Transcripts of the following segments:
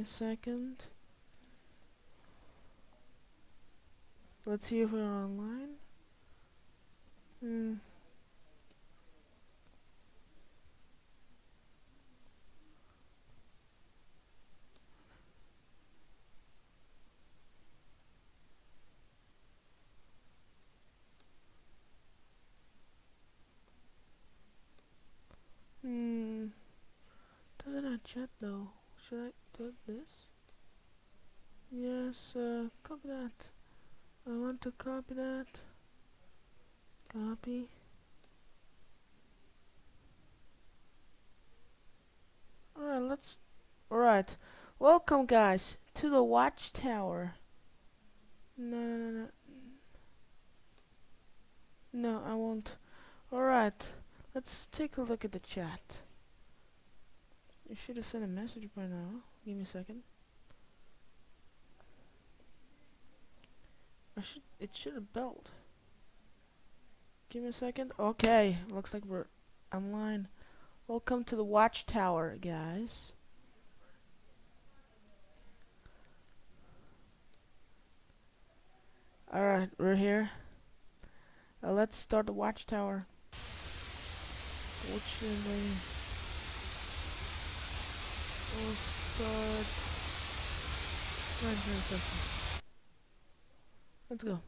a second. Let's see if we're online. Doesn't have chat though. Should I do this? Yes, copy that. I want to copy that. Copy. Alright. Welcome guys to the Watchtower. No, I won't. Alright. Let's take a look at the chat. You should have sent a message by now. Give me a second. It should have belled. Give me a second. Okay, looks like we're online. Welcome to the Watchtower, guys. Alright, we're here. Let's start the Watchtower. Fortunately, we'll start right here in a second. Let's go.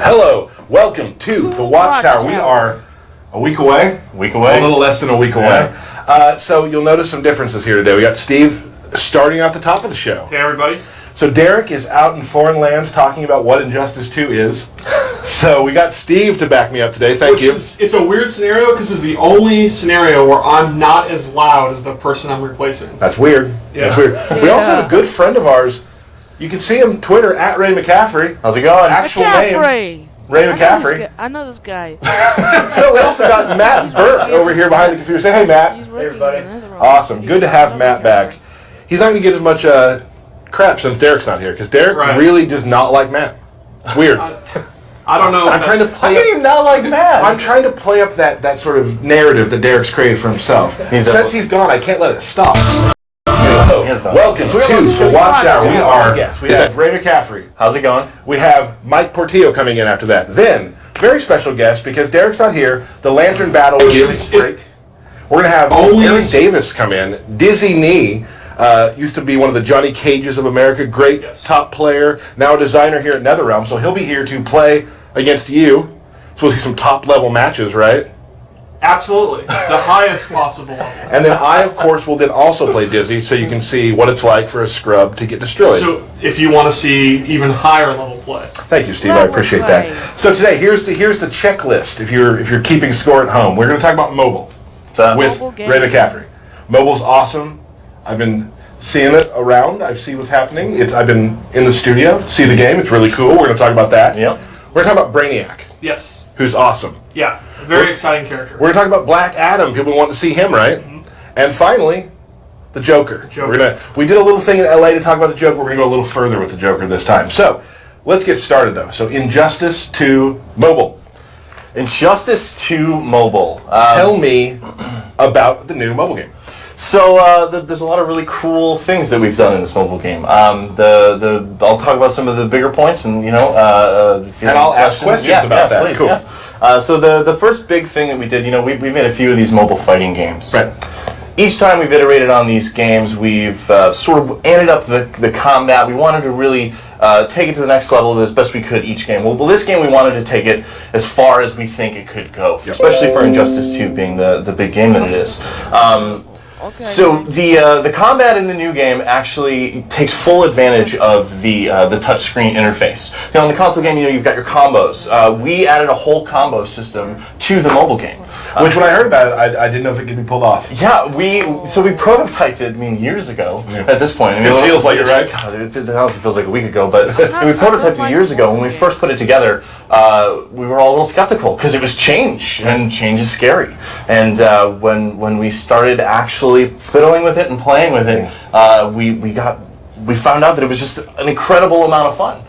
Hello, welcome to the Watchtower. We are a week away. A little less than a week away. So you'll notice some differences here today. We got Steve starting at the top of the show. Hey, everybody. So Derek is out in foreign lands talking about what Injustice 2 is. So we got Steve to back me up today. Thank you. It's a weird scenario because it's the only scenario where I'm not as loud as the person I'm replacing. That's weird. Yeah. That's weird. We also have a good friend of ours. You can see him Twitter at Ray McCaffrey. How's it going? Actual name. Ray McCaffrey. I know this guy. So we also got Matt Burke over here behind the computer. Say hey, Matt. Hey, everybody. Awesome. Good to have Matt back. He's not going to get as much crap since Derek's not here, because Derek really does not like Matt. It's weird. I don't know. I'm trying to play. How can you not like Matt? I'm trying to play up that sort of narrative that Derek's created for himself. Since he's gone, I can't let it stop. Welcome to the Watchtower. We have Ray McCaffrey. How's it going? We have Mike Portillo coming in after that. Then, very special guest, because Derek's not here, the Lantern Battle gives a break. We're going to have Aaron Davis come in. Dizzy Knee used to be one of the Johnny Cages of America. Great top player. Now a designer here at NetherRealm. So he'll be here to play against you. So we'll see some top-level matches, right? Absolutely. The highest possible level. And then I, of course, will then also play Dizzy, so you can see what it's like for a scrub to get destroyed. So if you want to see even higher level play. Thank you, Steve. I appreciate that. So today, here's the checklist. If you're keeping score at home, we're going to talk about mobile with Ray McCaffrey. Mobile's awesome. I've been seeing it around. I've seen what's happening. I've been in the studio, see the game. It's really cool. We're going to talk about that. Yep. We're going to talk about Brainiac. Yes. Who's awesome. Yeah. Very exciting character. We're going to talk about Black Adam. People want to see him, right? Mm-hmm. And finally, the Joker. We did a little thing in LA to talk about the Joker. We're going to go a little further with the Joker this time. So, let's get started, though. So, Injustice 2 Mobile. Injustice 2 Mobile. Tell me about the new mobile game. So there's a lot of really cool things that we've done in this mobile game. I'll talk about some of the bigger points, and and I'll ask questions about that. Please, cool. Yeah. So the first big thing that we did, we made a few of these mobile fighting games. Right. Each time we've iterated on these games, we've sort of ended up the combat. We wanted to really take it to the next level as best we could each game. Well, this game we wanted to take it as far as we think it could go, especially for Injustice 2 being the big game that it is. So the combat in the new game actually takes full advantage of the touchscreen interface. In the console game, you've got your combos. We added a whole combo system to the mobile game. Which, when I heard about it, I didn't know if it could be pulled off. Yeah, we prototyped it. I mean, years ago. At this point, I mean, It feels like it, right? God, it honestly feels like a week ago. But we I prototyped like it years ago. When we multiplayer. first put it together, we were all a little skeptical because it was change, and change is scary. And when we started actually fiddling with it and playing with it, we found out that it was just an incredible amount of fun.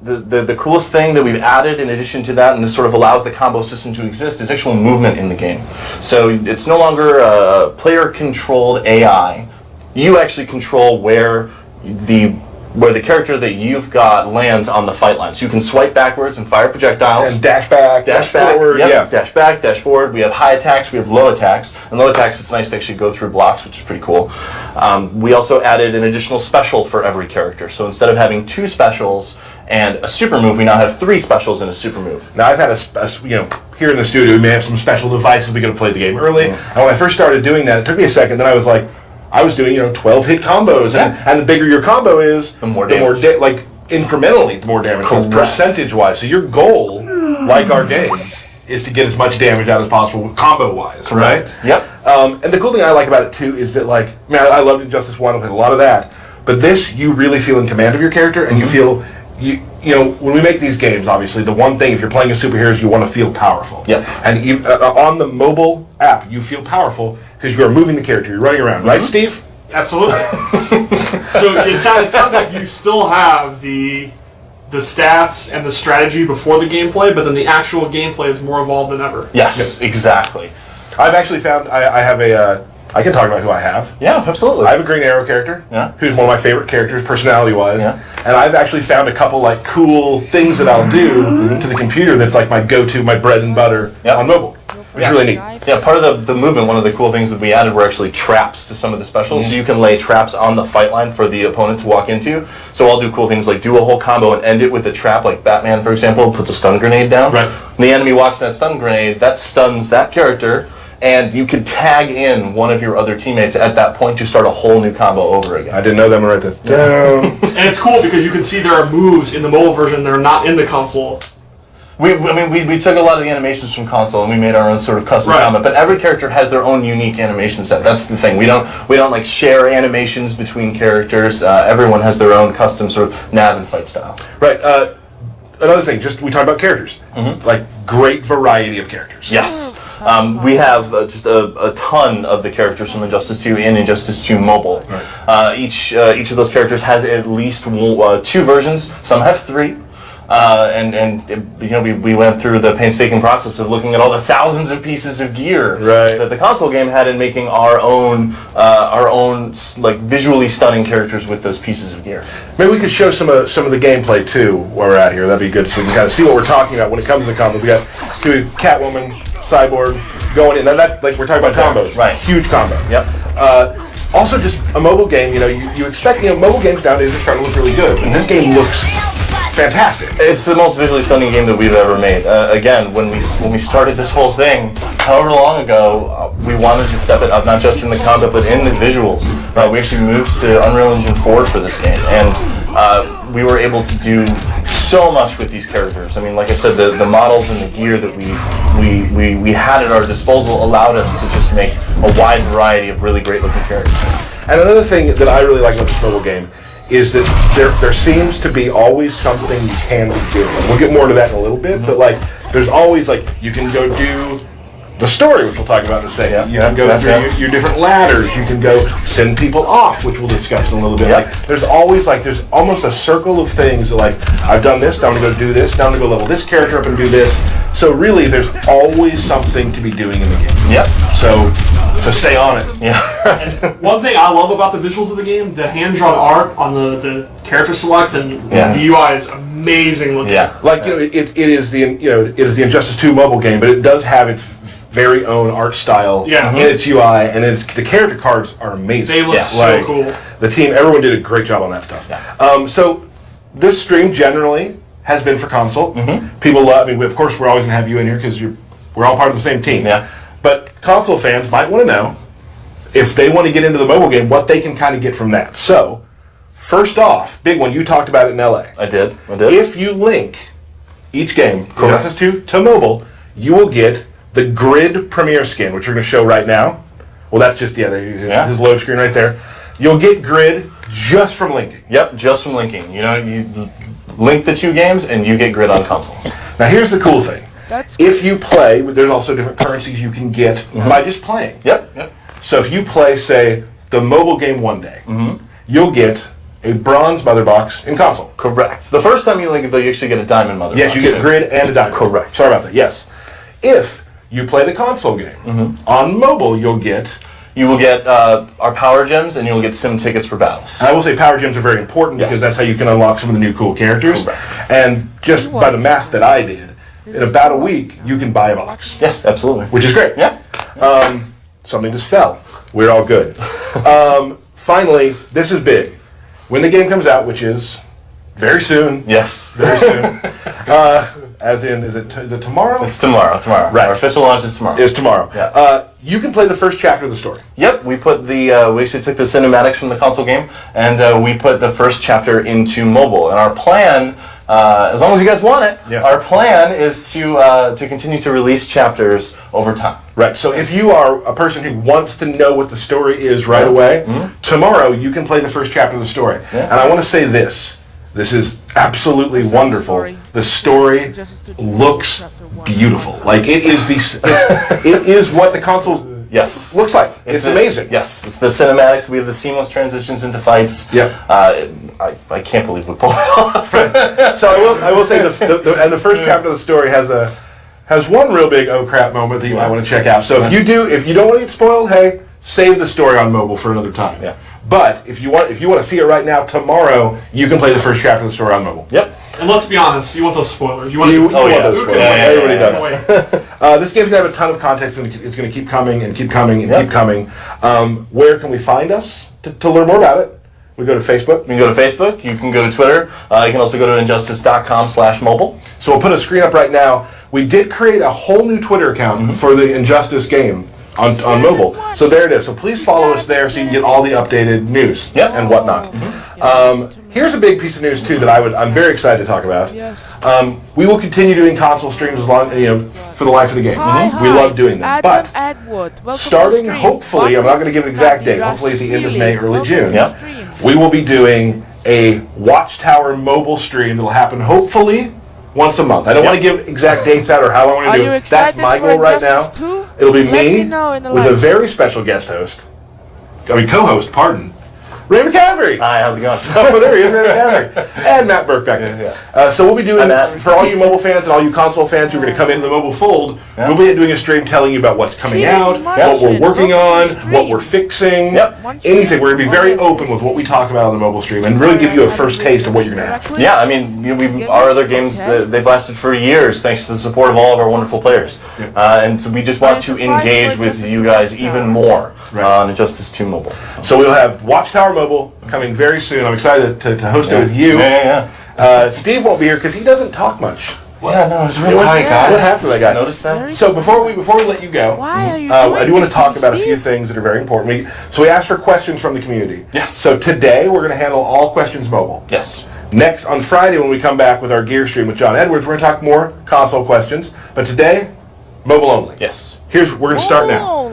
The coolest thing that we've added in addition to that, and this sort of allows the combo system to exist, is actual movement in the game. So it's no longer a player-controlled AI. You actually control where the character that you've got lands on the fight line. So you can swipe backwards and fire projectiles. And dash back, Dash back, forward, yep, yeah. dash back, dash forward. We have high attacks, we have low attacks. And low attacks, it's nice to actually go through blocks, which is pretty cool. We also added an additional special for every character. So instead of having 2 specials and a super move, we now have 3 specials and a super move. Now, I've had here in the studio, we may have some special devices we could have played the game early. And when I first started doing that, it took me a second. Then I was like, I was doing 12 hit combos, and the bigger your combo is, The more damage. like incrementally the more damage, Correct. percentage wise. So your goal, like our games, is to get as much damage out as possible combo wise, right? Yep. And the cool thing I like about it too is that, like, I loved Injustice 1, with a lot of that, but this, you really feel in command of your character, and you feel when we make these games, obviously the one thing, if you're playing as superheroes, you want to feel powerful. Yep. And on the mobile app, you feel powerful because you are moving the character, you're running around, right, Steve? Absolutely. So it sounds like you still have the stats and the strategy before the gameplay, but then the actual gameplay is more evolved than ever. Yes, exactly. I've actually found I have I can talk about who I have. Yeah, absolutely. I have a Green Arrow character, who's one of my favorite characters, personality-wise. Yeah. And I've actually found a couple like cool things that I'll do to the computer that's like my go-to, my bread and butter on mobile. Which is really neat. Yeah, part of the movement, one of the cool things that we added were actually traps to some of the specials. So you can lay traps on the fight line for the opponent to walk into. So I'll do cool things like do a whole combo and end it with a trap, like Batman, for example, puts a stun grenade down. Right. And the enemy walks that stun grenade, that stuns that character, and you can tag in one of your other teammates at that point to start a whole new combo over again. I didn't know that. I'm gonna write that down. And it's cool because you can see there are moves in the mobile version that are not in the console. We took a lot of the animations from console and we made our own sort of custom combat, but every character has their own unique animation set. That's the thing. We don't like share animations between characters. Everyone has their own custom sort of nav and fight style. Right. Another thing, we talked about characters. Like, great variety of characters. Yes. We have just a ton of the characters from Injustice 2 and Injustice 2 Mobile. Right. Each of those characters has at least 2 versions. Some have 3. We went through the painstaking process of looking at all the thousands of pieces of gear that the console game had, and making our own like visually stunning characters with those pieces of gear. Maybe we could show some of the gameplay too while we're out here. That'd be good, so we can kind of see what we're talking about when it comes to combos. We got Catwoman, Cyborg going in. That like we're talking about combos, right? Huge combo. Yep. Also, just a mobile game. You expect mobile games nowadays are starting to look really good, but this game looks fantastic. It's the most visually stunning game that we've ever made. Again, when we started this whole thing, however long ago, we wanted to step it up, not just in the combat, but in the visuals. We actually moved to Unreal Engine 4 for this game, and we were able to do so much with these characters. I mean, like I said, the models and the gear that we had at our disposal allowed us to just make a wide variety of really great looking characters. And another thing that I really like about this mobile game is that there seems to be always something you can be doing. We'll get more to that in a little bit, but like there's always like you can go do the story, which we'll talk about in a second. You can go through your different ladders. You can go send people off, which we'll discuss in a little bit. Like there's always there's almost a circle of things that, like, I've done this, now I'm gonna go do this, now I'm gonna go level this character up and do this. So really there's always something to be doing in the game. Yep. So stay on it. Yeah. One thing I love about the visuals of the game, the hand-drawn art on the character select and the UI is amazing looking. Yeah. Like it is the Injustice 2 mobile game, but it does have its very own art style in its UI, and the character cards are amazing. They look so cool. The team, everyone did a great job on that stuff. Yeah. So this stream generally has been for console. People love. I mean, of course, we're always gonna have you in here because we're all part of the same team. Yeah. But console fans might want to know, if they want to get into the mobile game, what they can kind of get from that. So, first off, big one, you talked about it in LA. I did. If you link each game, Injustice 2 to mobile, you will get the Grid Premier Skin, which we're going to show right now. Well, that's just, his load screen right there. You'll get Grid just from linking. Yep, just from linking. You know, you link the 2 games and you get Grid on console. Now, here's the cool thing. That's If you play, there's also different currencies you can get by just playing. Yep. So if you play, say, the mobile game one day, you'll get a bronze mother box in console. Correct. The first time you link it, though, you actually get a diamond mother Yes, box. you get Grid and a diamond. Correct. Sorry about that. Yes. If you play the console game, on mobile, you'll get... You will get our power gems, and you will get sim tickets for battles. I will say power gems are very important because that's how you can unlock some of the new cool characters. Correct. And just by the math that I did, in about a week, you can buy a box. Yes, absolutely. Which is great. Yeah. Something just fell. We're all good. Finally, this is big. When the game comes out, which is very soon. Yes. Very soon. As in, is it tomorrow? It's tomorrow. Right. Our official launch is tomorrow. Is tomorrow. Yeah. You can play the first chapter of the story. Yep, we put we actually took the cinematics from the console game, and we put the first chapter into mobile. And our plan, as long as you guys want it, our plan is to continue to release chapters over time. Right, so if you are a person who wants to know what the story is right away, tomorrow you can play the first chapter of the story. Yeah. And I want to say this. This is absolutely wonderful. The story looks beautiful. Like it is it is what the console Yes. looks like. It's amazing. Yes, it's the cinematics. We have the seamless transitions into fights. Yeah. I can't believe we pulled it off. So I will say the first chapter of the story has one real big oh crap moment that you might want to check out. So if you don't want to get spoiled, hey, save the story on mobile for another time. Yeah. But if you want to see it right now, tomorrow you can play the first chapter of the story on mobile. Yep. And let's be honest, you want those spoilers. You want You to want those Who spoilers. can wait? Everybody Who does. can wait? This game's gonna have a ton of context, and it's gonna keep coming and keep coming and keep coming. Where can we find us to learn more about it? We go to Facebook. You can go to Facebook. You can go to Twitter. You can also go to injustice.com/mobile. So we'll put a screen up right now. We did create a whole new Twitter account for the Injustice game on mobile. So there it is. So please follow us there so you can get all the updated news and whatnot. Here's a big piece of news too that I'm very excited to talk about. Yes. We will continue doing console streams as long for the life of the game. We love doing them, but starting hopefully, I'm not going to give an exact date. Hopefully at the end of May, early June, we will be doing a Watchtower mobile stream that'll happen hopefully once a month. I don't want to give exact dates out or how I want to do it. That's my goal right now. It'll be me with a very special guest host. Co-host, pardon. Ray McCaffrey! Hi, how's it going? So there he is, Ray McCaffrey. And Matt Burke back there. So we'll be doing, for all you mobile fans and all you console fans who are going to come into the mobile fold, we'll be doing a stream telling you about what's coming out, what we're working on, what we're fixing, anything. We're going to be very open with what we talk about on the mobile stream and really give you a first taste of what you're going to have. Yeah, I mean, our other games, they've lasted for years thanks to the support of all of our wonderful players. And so we just want to engage with you guys even more on Injustice 2 Mobile. So we'll have Watchtower Mobile coming very soon. I'm excited to host it with you. Steve won't be here because he doesn't talk much. Yeah, no, it's really quiet, guys. What happened to that guy? Notice that? So before we let you go, I do want to talk about a few things that are very important. We asked for questions from the community. Yes. So today we're going to handle all questions mobile. Yes. Next, on Friday when we come back with our gear stream with John Edwards, we're going to talk more console questions. But today, mobile only. Yes. We're going to start now.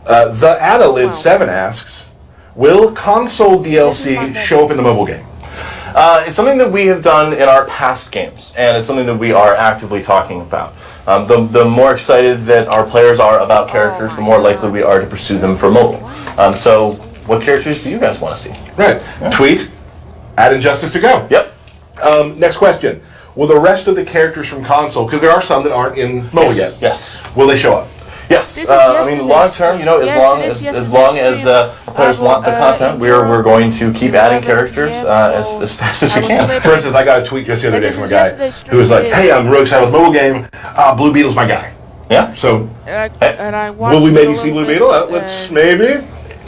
The Adalid7 asks, will console DLC show up in the mobile game? It's something that we have done in our past games, and it's something that we are actively talking about. The more excited that our players are about characters, the more likely we are to pursue them for mobile. So, what characters do you guys want to see? Right. Yeah. Tweet, @Injustice to go. Yep. Next question. Will the rest of the characters from console, because there are some that aren't in mobile yet, yes, will they show up? Yes, I mean long term, as long as players want the content, we're going to keep adding characters as fast as we can. For instance, I got a tweet just the other day from a guy who was like, "Hey, I'm really excited with mobile game. Blue Beetle's my guy." Yeah. So, will we maybe see Blue Beetle? Let's maybe.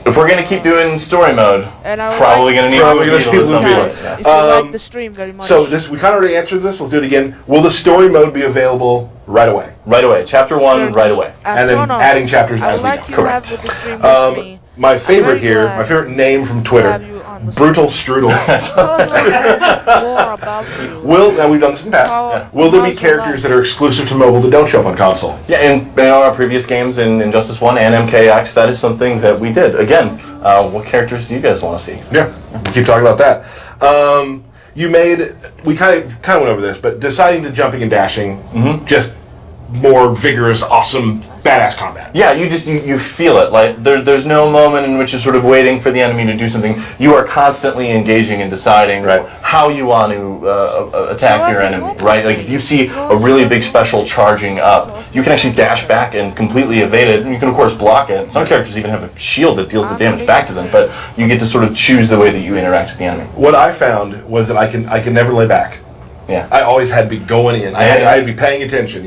If we're gonna keep doing story mode, probably gonna need Blue Beetle. If you like the stream very much. So we kind of already answered this. Let's do it again. Will the story mode be available right away? Right away. Chapter 1, right away. And then adding chapters as we go. Correct. My favorite here, my favorite name from Twitter, on. Let's Brutal strudel. tell us a little bit more about you. Now we've done this in the past. Will there be characters that are exclusive to mobile that don't show up on console? Yeah, in our previous games in Injustice 1 and MKX, that is something that we did. Again, what characters do you guys want to see? Yeah, we'll keep talking about that. We kind of went over this, but deciding to jumping and dashing, just more vigorous, awesome, badass combat. Yeah, you feel it. Like there's no moment in which you're sort of waiting for the enemy to do something. You are constantly engaging and deciding how you want to attack your enemy. Right? Like if you see a really big special charging up, you can actually dash back and completely evade it, and you can of course block it. Some characters even have a shield that deals the damage back to them, but you get to sort of choose the way that you interact with the enemy. What I found was that I can never lay back. Yeah. I always had to be going in. I had to be paying attention,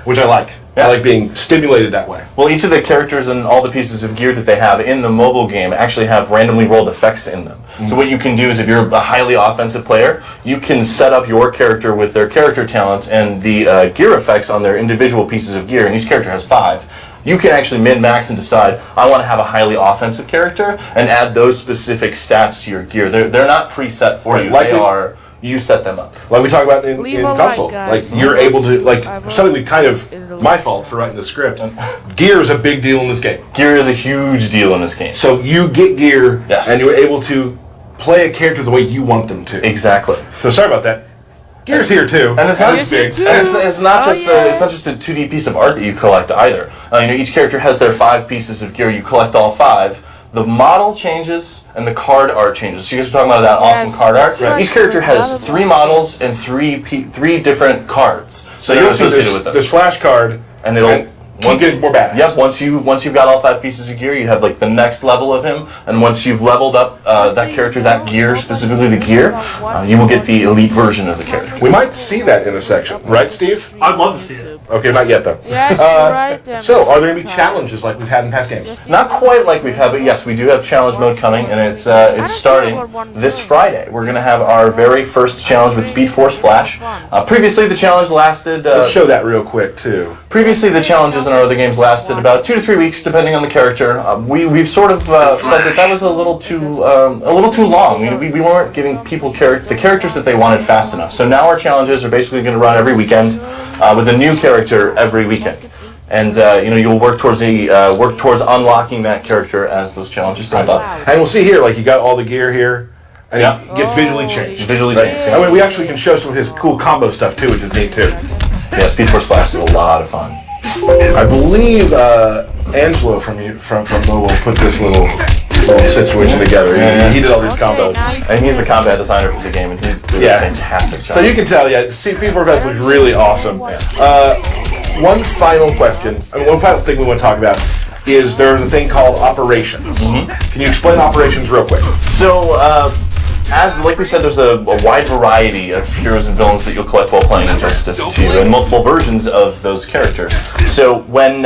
which I like. Yeah. I like being stimulated that way. Well, each of the characters and all the pieces of gear that they have in the mobile game actually have randomly rolled effects in them. So what you can do is if you're a highly offensive player, you can set up your character with their character talents and the gear effects on their individual pieces of gear, and each character has 5. You can actually min-max and decide, I want to have a highly offensive character, and add those specific stats to your gear. They're not preset for you. You set them up. Like we talk about in Leave a console. like, guys. You're able to, something we kind of, my fault for writing the script, gear is a big deal in this game. Gear is a huge deal in this game. So you get gear, Yes. and you're able to play a character the way you want them to. Exactly. So sorry about that. Gear's here too. And it's not Gear's big. here too. And it's not Oh, just yeah. it's not just a 2D piece of art that you collect either. Each character has their 5 pieces of gear. You collect all 5. The model changes and the card art changes. So you guys were talking about that awesome Yes, card art. that's like Each character has another 3 one. models and 3 different cards. So you're associated with them. There's flash card, And it'll keep getting more badass. Yep. Once you've got all 5 pieces of gear, you have like the next level of him, and once you've leveled up that character, that gear, specifically the gear, you will get the elite version of the character. We might see that in a section, right, Steve? I'd love to see it. Okay, not yet though. Yes, you're right. So, are there going to be challenges like we've had in past games? Not quite like we've had, but yes, we do have challenge mode coming, and it's starting this Friday. We're going to have our very first challenge with Speed Force Flash. Previously, the challenge lasted. Let's show that real quick too. Previously, the challenges in our other games lasted about 2 to 3 weeks, depending on the character. We've sort of felt that was a little too long. We weren't giving people the characters that they wanted fast enough. So now our challenges are basically going to run every weekend with a new character every weekend. And you'll work towards unlocking that character as those challenges come up. And we'll see here, like you got all the gear here, and it gets visually changed. Visually changed. I mean, we actually can show some of his cool combo stuff too, which is neat too. Yeah, Speed Force Flash is a lot of fun. I believe Angelo from Mobile put this little situation together. He did all these combos. And he's the combat designer for the game, and he did a fantastic job. So you can tell, Speed Force Flash looks really awesome. One final question, one final thing we want to talk about is there's a thing called operations. Can you explain operations real quick? So, like we said, there's a wide variety of heroes and villains that you'll collect while playing Injustice 2, and multiple versions of those characters. So when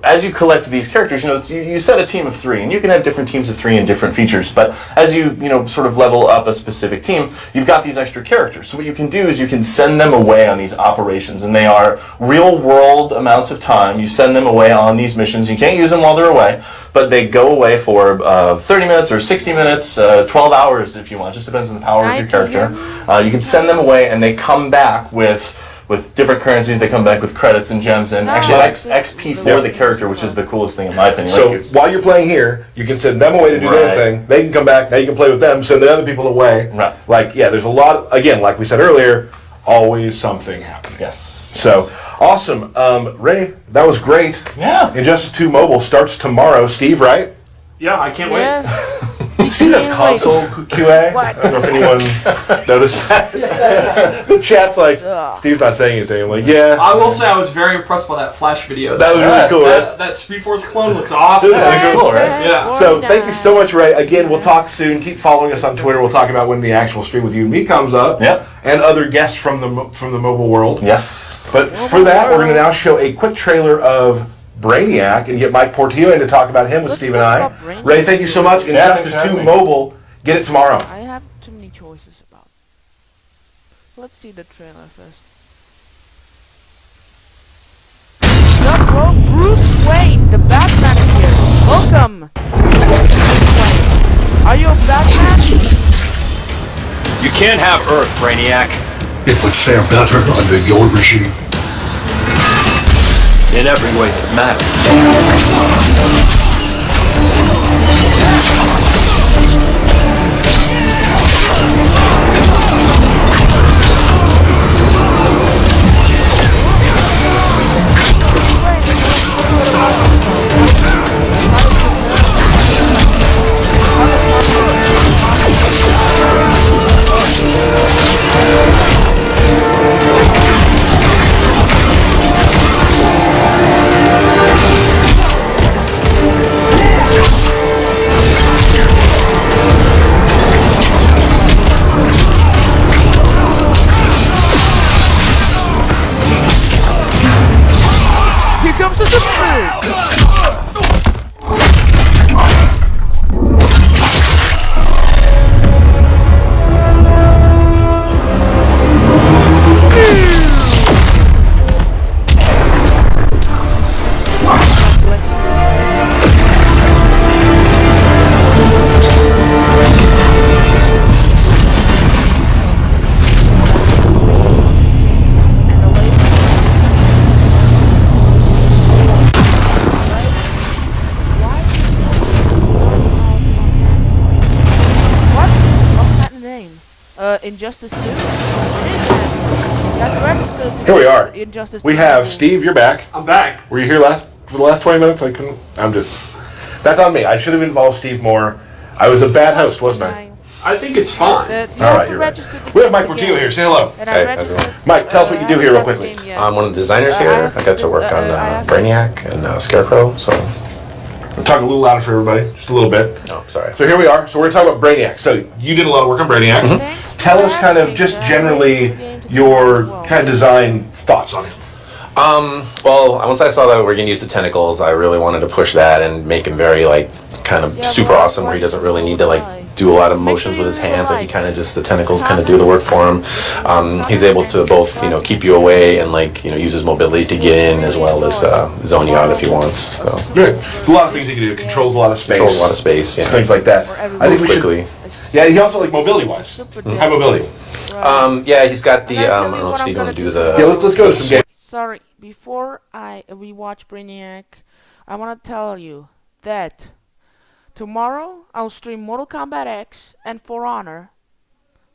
as you collect these characters, you set a team of 3, and you can have different teams of 3 and different features. But as you sort of level up a specific team, you've got these extra characters. So what you can do is you can send them away on these operations, and they are real-world amounts of time. You send them away on these missions. You can't use them while they're away, but they go away for 30 minutes or 60 minutes, 12 hours if you want. It just depends on the power of your character. You can send them away, and they come back with different currencies. They come back with credits and gems and actually XP for the character, which is the coolest thing in my opinion. So while you're playing here, you can send them away to do their thing. They can come back. Now you can play with them. Send the other people away. Right. There's a lot. Again, like we said earlier, always something happening. Yes. So awesome, Ray. That was great. Yeah. Injustice 2 Mobile starts tomorrow. Steve, right? Yeah, I can't wait. Yes. Steve has console QA. I don't know if anyone noticed that. The chat's like, Steve's not saying anything. I'm like, yeah. I will say I was very impressed by that Flash video. That was really cool, right? That Speed Force clone looks awesome. That's cool, right? Yeah. So thank you so much, Ray. Again, we'll talk soon. Keep following us on Twitter. We'll talk about when the actual stream with you and me comes up. Yep. And other guests from the mobile world. Yes. But for that, we're going to now show a quick trailer of Brainiac and get Mike Portillo in to talk about him with Steve and I. Ray, thank you so much. Injustice 2 Mobile. Get it tomorrow. I have too many choices about. Let's see the trailer first. The Bruce Wayne, the Batman is here. Welcome. Bruce Wayne. Are you a Batman? You can't have Earth, Brainiac. It would fare better under your regime. In every way that matters. Here comes the super! Injustice 2? Here we are. Injustice We 2. have Steve. You're back. I'm back. Were you here for the last 20 minutes? I couldn't. That's on me. I should have involved Steve more. I was a bad host, wasn't I? I think it's fine. All right, you're right. We have Mike Portillo here. Say hello. Hey, how's it going? Mike, tell us what you do here real quickly. I'm one of the designers here. I got to work on Brainiac and Scarecrow, so... We'll talk a little louder for everybody, just a little bit. Oh, sorry. So here we are. So we're going to talk about Brainiac. So you did a lot of work on Brainiac. Tell us kind of just generally your kind of design thoughts on it. Well, once I saw that we're going to use the tentacles, I really wanted to push that and make him very, like, kind of super awesome, where he doesn't really need to, like, do a lot of motions with his hands. Like, he kind of just, the tentacles kind of do the work for him. He's able to both, you know, keep you away and, like, you know, use his mobility to get in, as well as zone you out if he wants. So. Good. A lot of things he can do. It controls a lot of space. Controls a lot of space, yeah. Things like that. I think we quickly. Yeah, he also, like, mobility-wise. High mobility. Yeah, he's got the, I don't know if Steve want to do the... Yeah, let's go to some games. Sorry, before we watch Brainiac, I want to tell you that tomorrow I'll stream Mortal Kombat X and For Honor,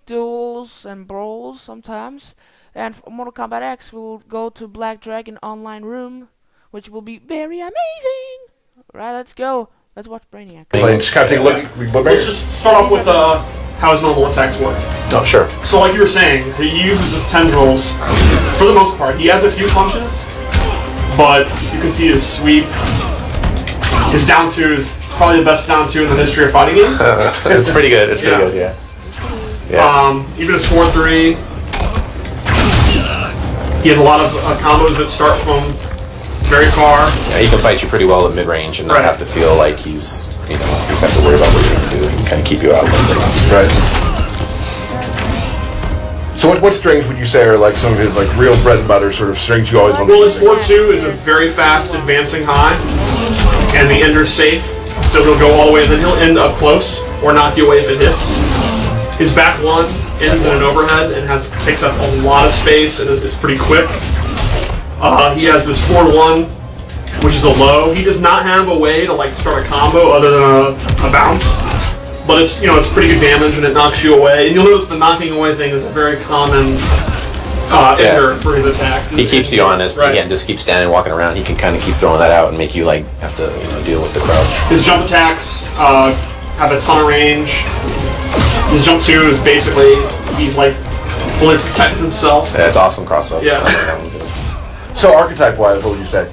duels and brawls sometimes, and for Mortal Kombat X we'll go to Black Dragon Online Room, which will be very amazing. Right, let's go. Let's watch Brainiac. Just kind of take a look at Let's just start off with how his normal attacks work. Oh, sure. So like you were saying, he uses his tendrils for the most part. He has a few punches, but you can see his sweep. His down two is probably the best down two in the history of fighting games. It's pretty good. It's pretty good, yeah. Even his 4-3. He has a lot of combos that start from very far. Yeah, he can fight you pretty well at mid-range and not have to feel like he's, you know, you just have to worry about what you're going to do. He can kind of keep you out a little bit. Right. So what strings would you say are like some of his like real bread and butter sort of strings you always want to Well, his 4-2 is a very fast advancing high, and the ender's safe, so he'll go all the way, and then he'll end up close or knock you away if it hits. His back one ends in an overhead and takes up a lot of space and is pretty quick. He has this 4-1, which is a low. He does not have a way to like start a combo other than a bounce, but it's, you know, it's pretty good damage and it knocks you away. And you'll notice the knocking away thing is a very common ender for his attacks. He keeps you honest. Right. Again, just keep standing, walking around. He can kind of keep throwing that out and make you like have to, you know, deal with the crowd. His jump attacks have a ton of range. His jump 2 is basically he's like fully protected himself. Yeah, it's awesome crossover. Yeah. So archetype-wise, what would you say?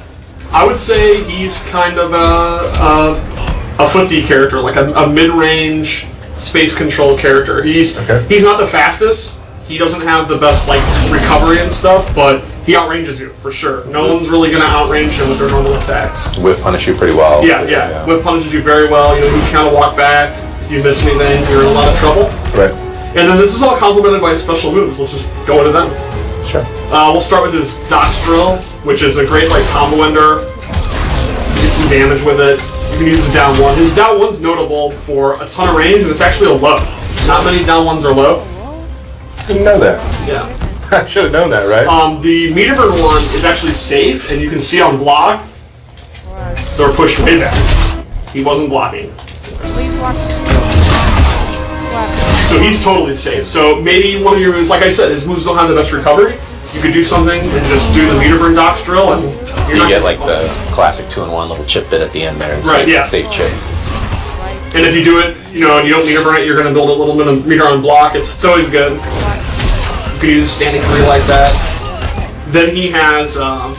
I would say he's kind of a footsie character, like a mid-range space control character. He's not the fastest. He doesn't have the best like recovery and stuff, but he outranges you for sure. No one's really going to outrange him with their normal attacks. Whip punish you pretty well. Yeah. Whip punishes you very well. You know, you can kind of walk back. If you miss anything, you're in a lot of trouble. Right. And then this is all complemented by his special moves. Let's just go into them. Sure. We'll start with his Dox Drill, which is a great like combo ender. Get some damage with it. You can use his down 1. His down 1's notable for a ton of range, and it's actually a low. Not many down 1s are low. Didn't know that. Yeah. I should have known that, right? The meter burn one is actually safe, and you can see on block, they're pushed way back. He wasn't blocking. So he's totally safe. So maybe one of your moves, like I said, his moves don't have the best recovery. You could do something and just do the meter burn docs drill, and you get like the classic 2-in-1 little chip bit at the end there. And right, safe, yeah. Safe chip. And if you do it, and you don't meter burn it, you're going to build a little bit of meter on block. It's always good. You can use a standing 3 like that. Then he has... oh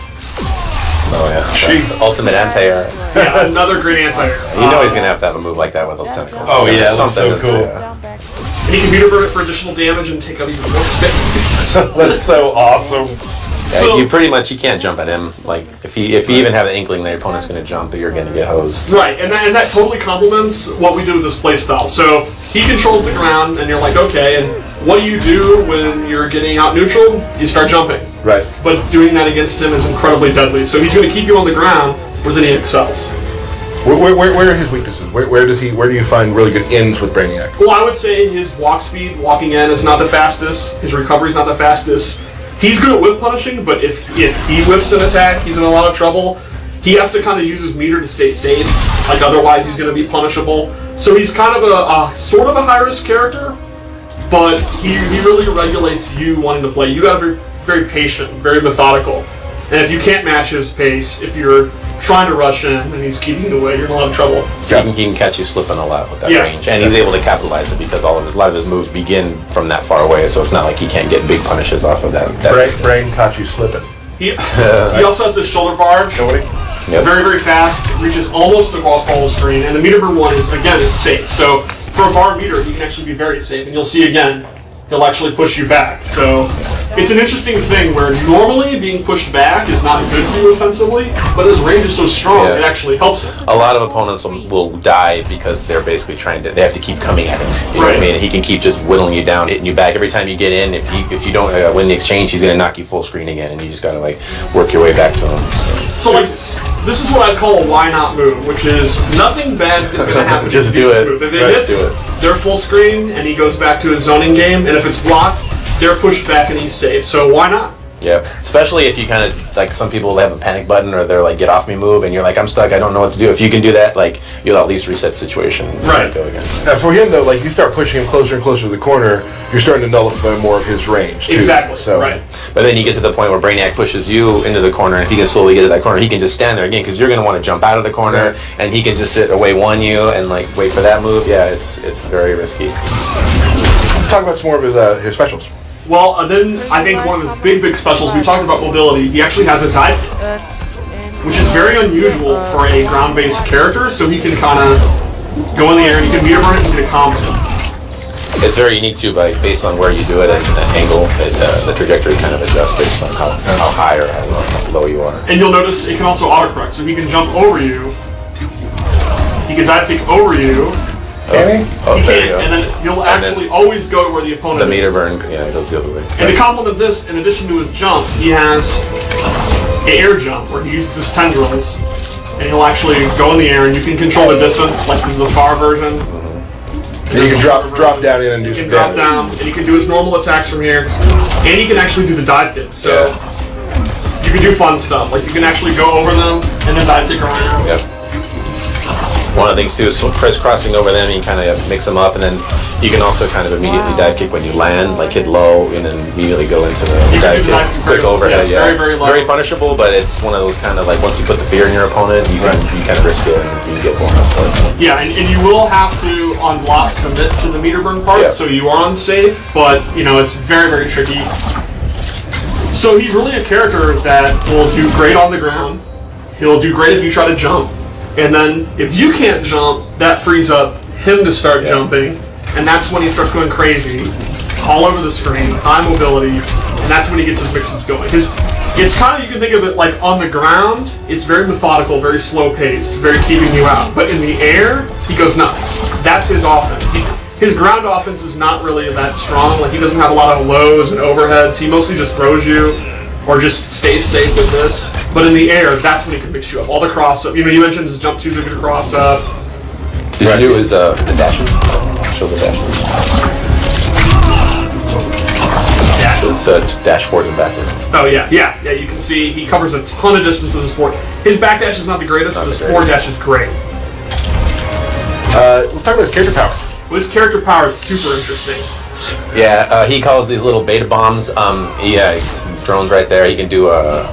yeah, the ultimate anti-air. Yeah, another great anti-air. You know he's going to have a move like that with those tentacles. Oh yeah, that's so cool. And he can meter burn it for additional damage and take up even more space. That's so awesome. Yeah, So- you can't jump at him. Like if you even have an inkling that your opponent's going to jump, you're going to get hosed. Right, and that totally complements what we do with this playstyle. So he controls the ground, and you're like, okay, and what do you do when you're getting out neutral? You start jumping. Right. But doing that against him is incredibly deadly. So he's going to keep you on the ground where then he excels. Where are his weaknesses? Where do you find really good ends with Brainiac? Well, I would say his walk speed, walking in, is not the fastest. His recovery is not the fastest. He's good at whiff punishing, but if he whiffs an attack, he's in a lot of trouble. He has to kind of use his meter to stay safe. Like otherwise, he's going to be punishable. So he's kind of a sort of a high risk character, but he really regulates you wanting to play. You got to be very patient, very methodical, and if you can't match his pace, if you're trying to rush in and he's keeping you away, you're in a lot of trouble. He can catch you slipping a lot with that range, and he's able to capitalize it because a lot of his moves begin from that far away. So it's not like he can't get big punishes off of that. Brain caught you slipping. He also has this shoulder barge. Yep. Very, very fast. It reaches almost across the whole screen. And the meter burn one is, again, it's safe. So for a bar meter, he can actually be very safe. And you'll see again, he'll actually push you back. So it's an interesting thing where normally being pushed back is not good for you offensively, but his range is so strong, it actually helps him. A lot of opponents will die because they're basically they have to keep coming at him. You know what I mean? And he can keep just whittling you down, hitting you back every time you get in. If you don't win the exchange, he's going to knock you full screen again, and you just got to like work your way back to him. So like, this is what I'd call a why not move, which is nothing bad is going to happen. Just if you do this it. Move. If it Just hits, do it. they're full screen, and he goes back to his zoning game. And if it's blocked, they're pushed back and he's safe. So why not? Yeah, especially if you kind of, like some people have a panic button or they're like get off me move and you're like I'm stuck, I don't know what to do. If you can do that, like you'll at least reset the situation and Right. go again. Now for him though, like you start pushing him closer and closer to the corner, you're starting to nullify more of his range too. Exactly, So right. But then you get to the point where Brainiac pushes you into the corner, and if he can slowly get to that corner, he can just stand there again because you're going to want to jump out of the corner, and he can just sit away one you and like wait for that move. Yeah, it's very risky. let's talk about some more of his specials. Well, then I think one of his big specials, we talked about mobility, he actually has a dive kick, which is very unusual for a ground-based character, so he can kind of go in the air and he can meter burn it and get a combo. It's very unique too, based on where you do it and the angle, the trajectory kind of adjusts based on how high or how low you are. And you'll notice it can also autocorrect, so he can jump over you, he can dive kick over you, Can he? Oh, he there you can, go. and then he'll actually always go to where the opponent The meter is. burn, yeah, it goes the other way. And to complement this, in addition to his jump, he has an air jump where he uses his tendrils, and he'll actually go in the air, and you can control the distance, like this is the far version. And you can drop down in and do You some can drop damage. down, and you can do his normal attacks from here, and you can actually do the dive kick. So you can do fun stuff, like you can actually go over them and then dive kick around. Yep. One of the things too is crisscrossing over them. You kind of mix them up, and then you can also kind of immediately dive kick when you land, like hit low, and then immediately go into the You can dive do the dive kick, kick quick very- overhead. yeah, very It's low. very punishable, but it's one of those kind of like once you put the fear in your opponent, you kind of risk it and you get blown up for it. Yeah, and you will have to on block commit to the meter burn part, Yeah. so you are unsafe, but you know it's very tricky. So he's really a character that will do great on the ground. He'll do great if you try to jump. And then if you can't jump, that frees up him to start jumping, and that's when he starts going crazy, all over the screen, high mobility, and that's when he gets his mix-ups going. It's kind of, you can think of it like on the ground, it's very methodical, very slow-paced, very keeping you out. But in the air, he goes nuts. That's his offense. His ground offense is not really that strong. Like, he doesn't have a lot of lows and overheads. He mostly just throws you, or just stay safe with this. But in the air, that's when he can mix you up. All the cross up. You mentioned his jump 2s are going to cross up. Did you do his the dashes? Show the dashes. Dash forward and backward. Oh yeah. You can see he covers a ton of distance with his forward. His back dash is not the greatest, but his forward dash is great. Let's talk about his character power. Well, his character power is super interesting. Yeah, he calls these little beta bombs. Drones right there. He can do a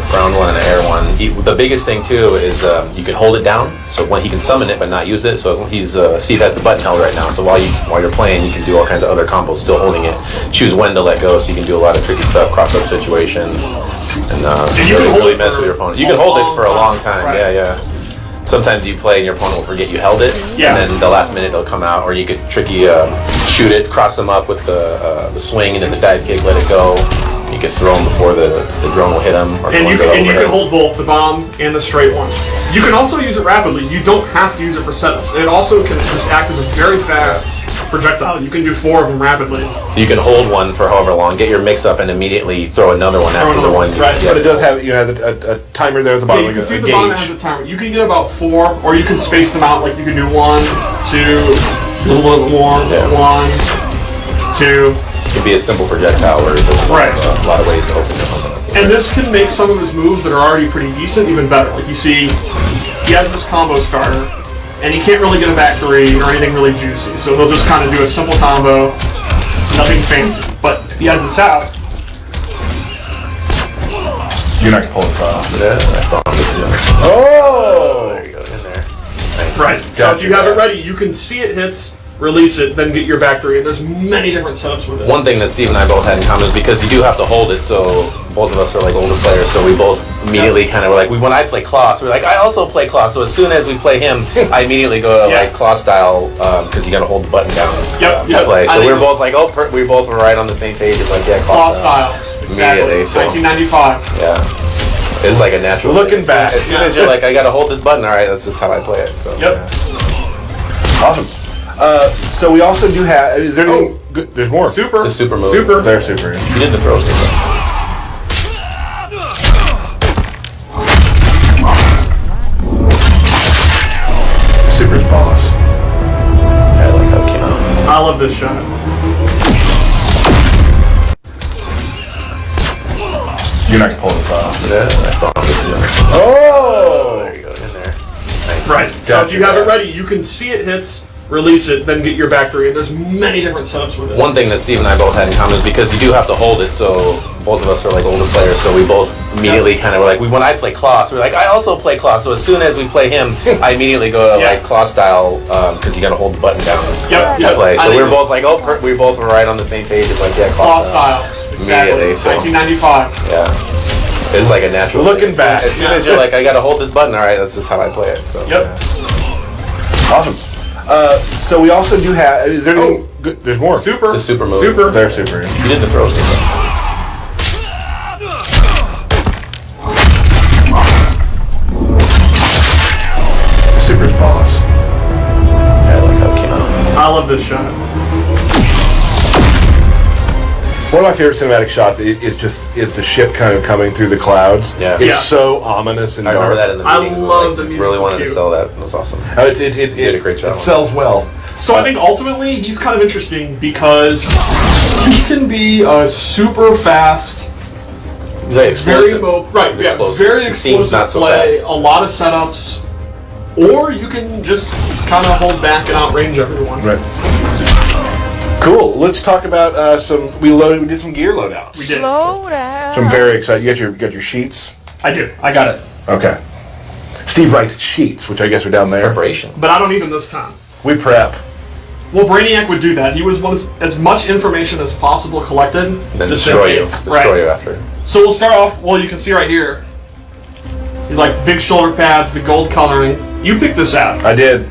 ground one and an air one. The biggest thing too is you can hold it down, so when he can summon it but not use it. So Steve has the button held right now. So while you're playing, you can do all kinds of other combos still holding it. Choose when to let go, so you can do a lot of tricky stuff, cross up situations, and you can really mess with your opponent. You can hold it for a long time. Right. Yeah. Sometimes you play and your opponent will forget you held it, and then the last minute it'll come out. Or you could tricky shoot it, cross them up with the swing, and then the dive kick, let it go. You can throw them before the drone will hit them. And you can hold both the bomb and the straight one. You can also use it rapidly. You don't have to use it for setups. It also can just act as a very fast projectile. You can do 4 of them rapidly. So you can hold one for however long, get your mix up, and immediately throw another one after the one. Right. But it does have a timer there at the bottom. Yeah, you can see the bomb has a timer. You can get about 4, or you can space them out. Like you can do 1, 2, a little bit more. 1, 2. It can be a simple projectile where there's a lot of ways to open it up. And this can make some of his moves that are already pretty decent even better. Like you see, he has this combo starter, and he can't really get a back 3 or anything really juicy. So he'll just kind of do a simple combo, nothing fancy. But if he has this out, you're not gonna pull it off. Yeah, I saw him. Oh! There you go, in there. Nice. Right. So if you have it ready, you can see it hits, release it, then get your back 3. And there's many different setups with it. One thing that Steve and I both had in common is because you do have to hold it, so both of us are like older players, so we both immediately kind of were like, when I play Klaus, we're like, I also play Klaus, so as soon as we play him, I immediately go to like Klaus style, because you gotta hold the button down to play. So we were both like, we both were right on the same page. It's like, Klaus style. Immediately. Exactly. 1995. Yeah. It's like a natural Looking thing. back. As soon as you're like, I gotta hold this button, alright, that's just how I play it. So. Awesome. So we also do have. Is there anything good? There's more. Super. The super move. Super. They're super. You did the throws. Super's boss. I like how it came out. I love this shot. You're not gonna pull it off. Yeah, I saw him. Oh! There you go, in there. Nice. Right. So if you have it ready, you can see it hits, release it, then get your back 3. And there's many different setups with it. One thing that Steve and I both had in common is because you do have to hold it, so both of us are like older players, so we both immediately kind of were like, when I play Klaus, we're like, I also play Klaus, so as soon as we play him, I immediately go to like Klaus style, because you gotta hold the button down to play. So we were both like, we both were right on the same page. It's like, Klaus style. Immediately. So. 1995. Yeah. It's like a natural Looking thing. back. As soon as you're like, I gotta hold this button, alright, that's just how I play it. So. Awesome. So we also do have. Is there anything good? There's more. Super. The super move. Super. They're super. You did the throws. Super's boss. I like how it came out. I love this shot. One of my favorite cinematic shots is the ship kind of coming through the clouds. Yeah. It's so ominous and I remember dark. that in the I meetings. love the music. Really wanted to cue. sell that. It was awesome. It did a great job. It sells well. So I think ultimately he's kind of interesting because he can be a super fast, He's very explosive. very It seems explosive not so play, fast. a lot of setups, or you can just kind of hold back and outrange everyone. Right. Cool. Let's talk about We did some gear loadouts. We did. Slow down. So I'm very excited. You got your sheets. I do. I got it. Okay. Steve writes sheets, which I guess are down there. Preparation. But I don't need them this time. We prep. Well, Brainiac would do that. He was wants as much information as possible collected. Then just destroy in you. case. Destroy you after. So we'll start off. Well, you can see right here. You like the big shoulder pads, the gold coloring. You picked this out. I did.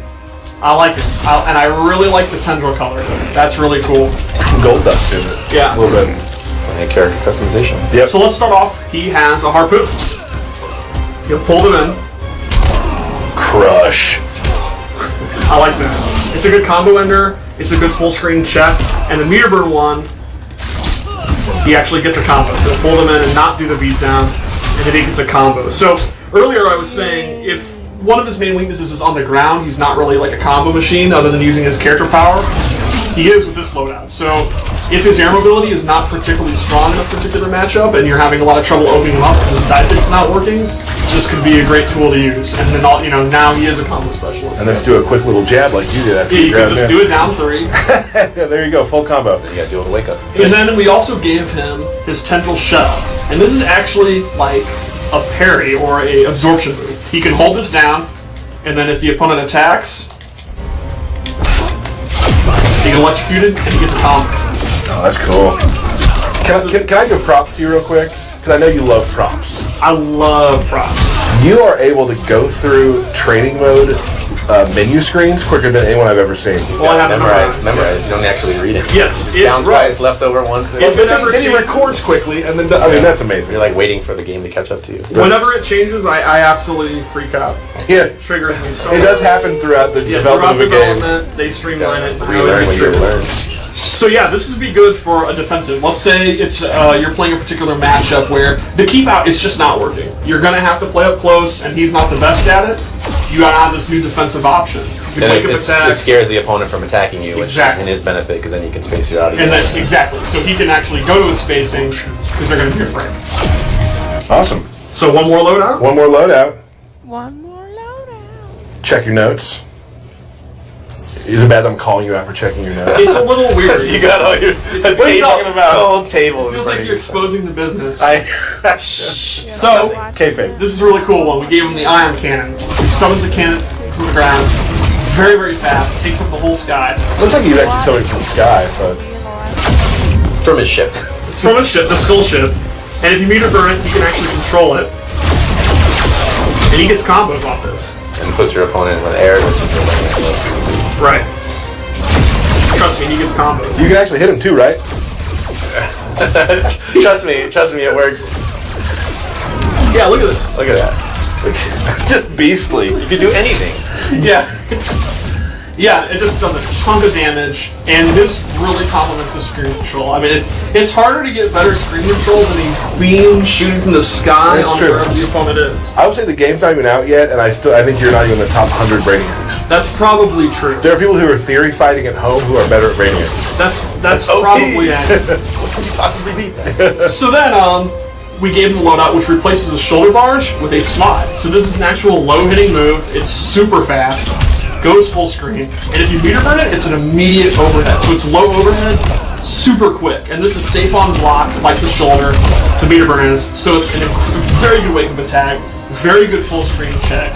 I like it, and I really like the tendril color. That's really cool. Gold dust in it. Yeah. A little bit. And character customization. Yep. So let's start off. He has a harpoon. You'll pull them in. Crush. I like that. It's a good combo ender. It's a good full screen check. And the meter burn one he actually gets a combo. He'll pull them in and not do the beatdown, and then he gets a combo. So earlier I was saying if one of his main weaknesses is on the ground, he's not really like a combo machine other than using his character power. He is with this loadout. So if his air mobility is not particularly strong in a particular matchup and you're having a lot of trouble opening him up because his dive pick's not working, this could be a great tool to use. And then now he is a combo specialist. And let's do a quick little jab like you did after you can just do it down 3. Yeah, there you go, full combo. You gotta do it to wake up. And then we also gave him his Tendril Shell. And this is actually like a parry or a absorption move. He can hold this down, and then if the opponent attacks, he gets electrocuted and he gets a combo. Oh, that's cool. Can I give props to you real quick? Because I know you love props. I love props. You are able to go through training mode menu screens quicker than anyone I've ever seen. Well, I have it Memorize. You don't actually read it. Yes. Down twice, left over once. If it ever Then he changes- records quickly, and then I mean that's amazing. You're like waiting for the game to catch up to you. Whenever it changes, I absolutely freak out. Yeah, It triggers me so it much. does happen throughout the Yeah, development throughout of a game. development, they streamline it. I always Relearn get when you triggered. learn. So yeah, this would be good for a defensive. Let's say it's you're playing a particular matchup where the keep out is just not working. You're gonna have to play up close, and he's not the best at it. You gotta have this new defensive option. You And wake up it attack, scares the opponent from attacking you, which Exactly. is in his benefit because then you can space you out again. and then exactly, so he can actually go to his spacing because they're gonna be afraid. Awesome. So one more loadout. One more loadout. One more loadout. Check your notes. Is it bad that I'm calling you out for checking your notes? It's a little weird. you got all your What are you talking about? the whole table. It feels like you're exposing the business. So, kayfabe. This is a really cool one. We gave him the ion cannon. He summons a cannon from the ground, very, very fast, takes up the whole sky. Looks like you actually saw it from the sky, but from his ship. It's from a ship, the Skull Ship, and if you meter burn it, you can actually control it. And he gets combos off this. And puts your opponent in the air, which is your Right. Trust me, he gets combos. you can actually hit him too, right? Trust me, it works. Yeah, look at this. Look at that. Just beastly. You can do anything. Yeah. Yeah, it just does a chunk of damage, and this really complements the screen control. I mean, it's harder to get better screen control than a beam shooting from the sky That's on true. wherever the opponent is. I would say the game's not even out yet, and I think you're not even in the top 100 Brainiacs. That's probably true. There are people who are theory fighting at home who are better at Brainiacs. That's OP. probably accurate. Possibly beat that. So then, we gave him a loadout which replaces a shoulder barge with a slide. So this is an actual low-hitting move. It's super fast, goes full screen, and if you meter burn it, it's an immediate overhead. So it's low overhead, super quick, and this is safe on block, like the shoulder, the meter burn is. So it's a very good wake-up attack, very good full screen check.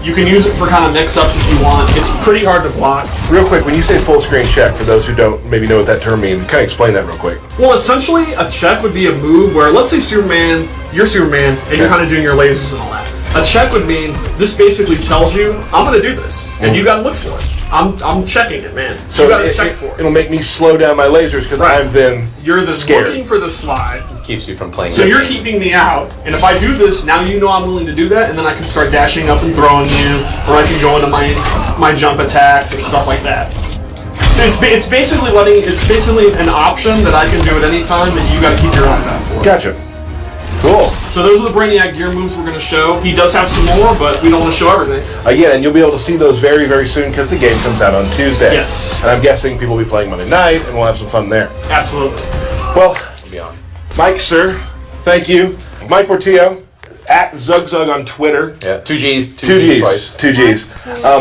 You can use it for kind of mix-ups if you want. It's pretty hard to block. Real quick, when you say full screen check, for those who don't maybe know what that term means, kind of explain that real quick. Well, essentially, a check would be a move where, let's say you're Superman, and you're kind of doing your lasers and all that. A check would mean, this basically tells you, I'm going to do this, and you got to look for it. I'm checking it, man. So you got to check for it. It'll make me slow down my lasers because Right. I'm then You're then scared. looking for the slide, Keeps you from playing. so the you're game. keeping me out, and if I do this, now you know I'm willing to do that, and then I can start dashing up and throwing you, or I can go into my jump attacks and stuff like that. So it's basically an option that I can do at any time that you got to keep your eyes out for. Gotcha. Cool. So those are the Brainiac gear moves we're going to show. He does have some more, but we don't want to show everything. Again, and you'll be able to see those very, very soon because the game comes out on Tuesday. Yes. And I'm guessing people will be playing Monday night, and we'll have some fun there. Absolutely. Well, We'll be on. Mike, sir, thank you. Mike Portillo, at ZugZug on Twitter. Yeah, 2Gs, 2 twice. Gs. 2 Gs.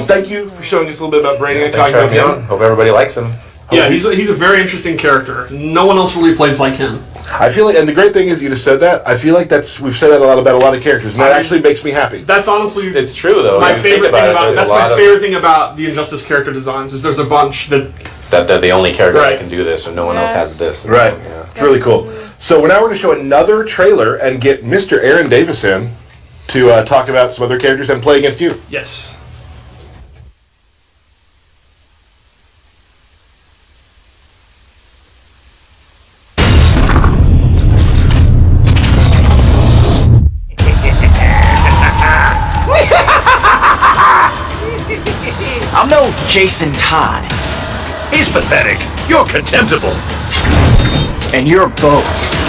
Thank you for showing us a little bit about Brainiac. Thanks talking for having about me him. on. Hope everybody likes him. Yeah, he's a very interesting character. No one else really plays like him. I feel like, and the great thing is you just said that. I feel like we've said that a lot about a lot of characters, and that actually makes me happy. That's honestly It's true though. my If you think favorite thing about there's a that's lot my of- favorite thing about the Injustice character designs is there's a bunch that that they're the only character Right. that can do this, and no one else has this. Right. Yeah. It's really cool. So we're now going to show another trailer and get Mr. Aaron Davis in to talk about some other characters and play against you. yes. I'm no Jason Todd. He's pathetic. You're contemptible. And you're both.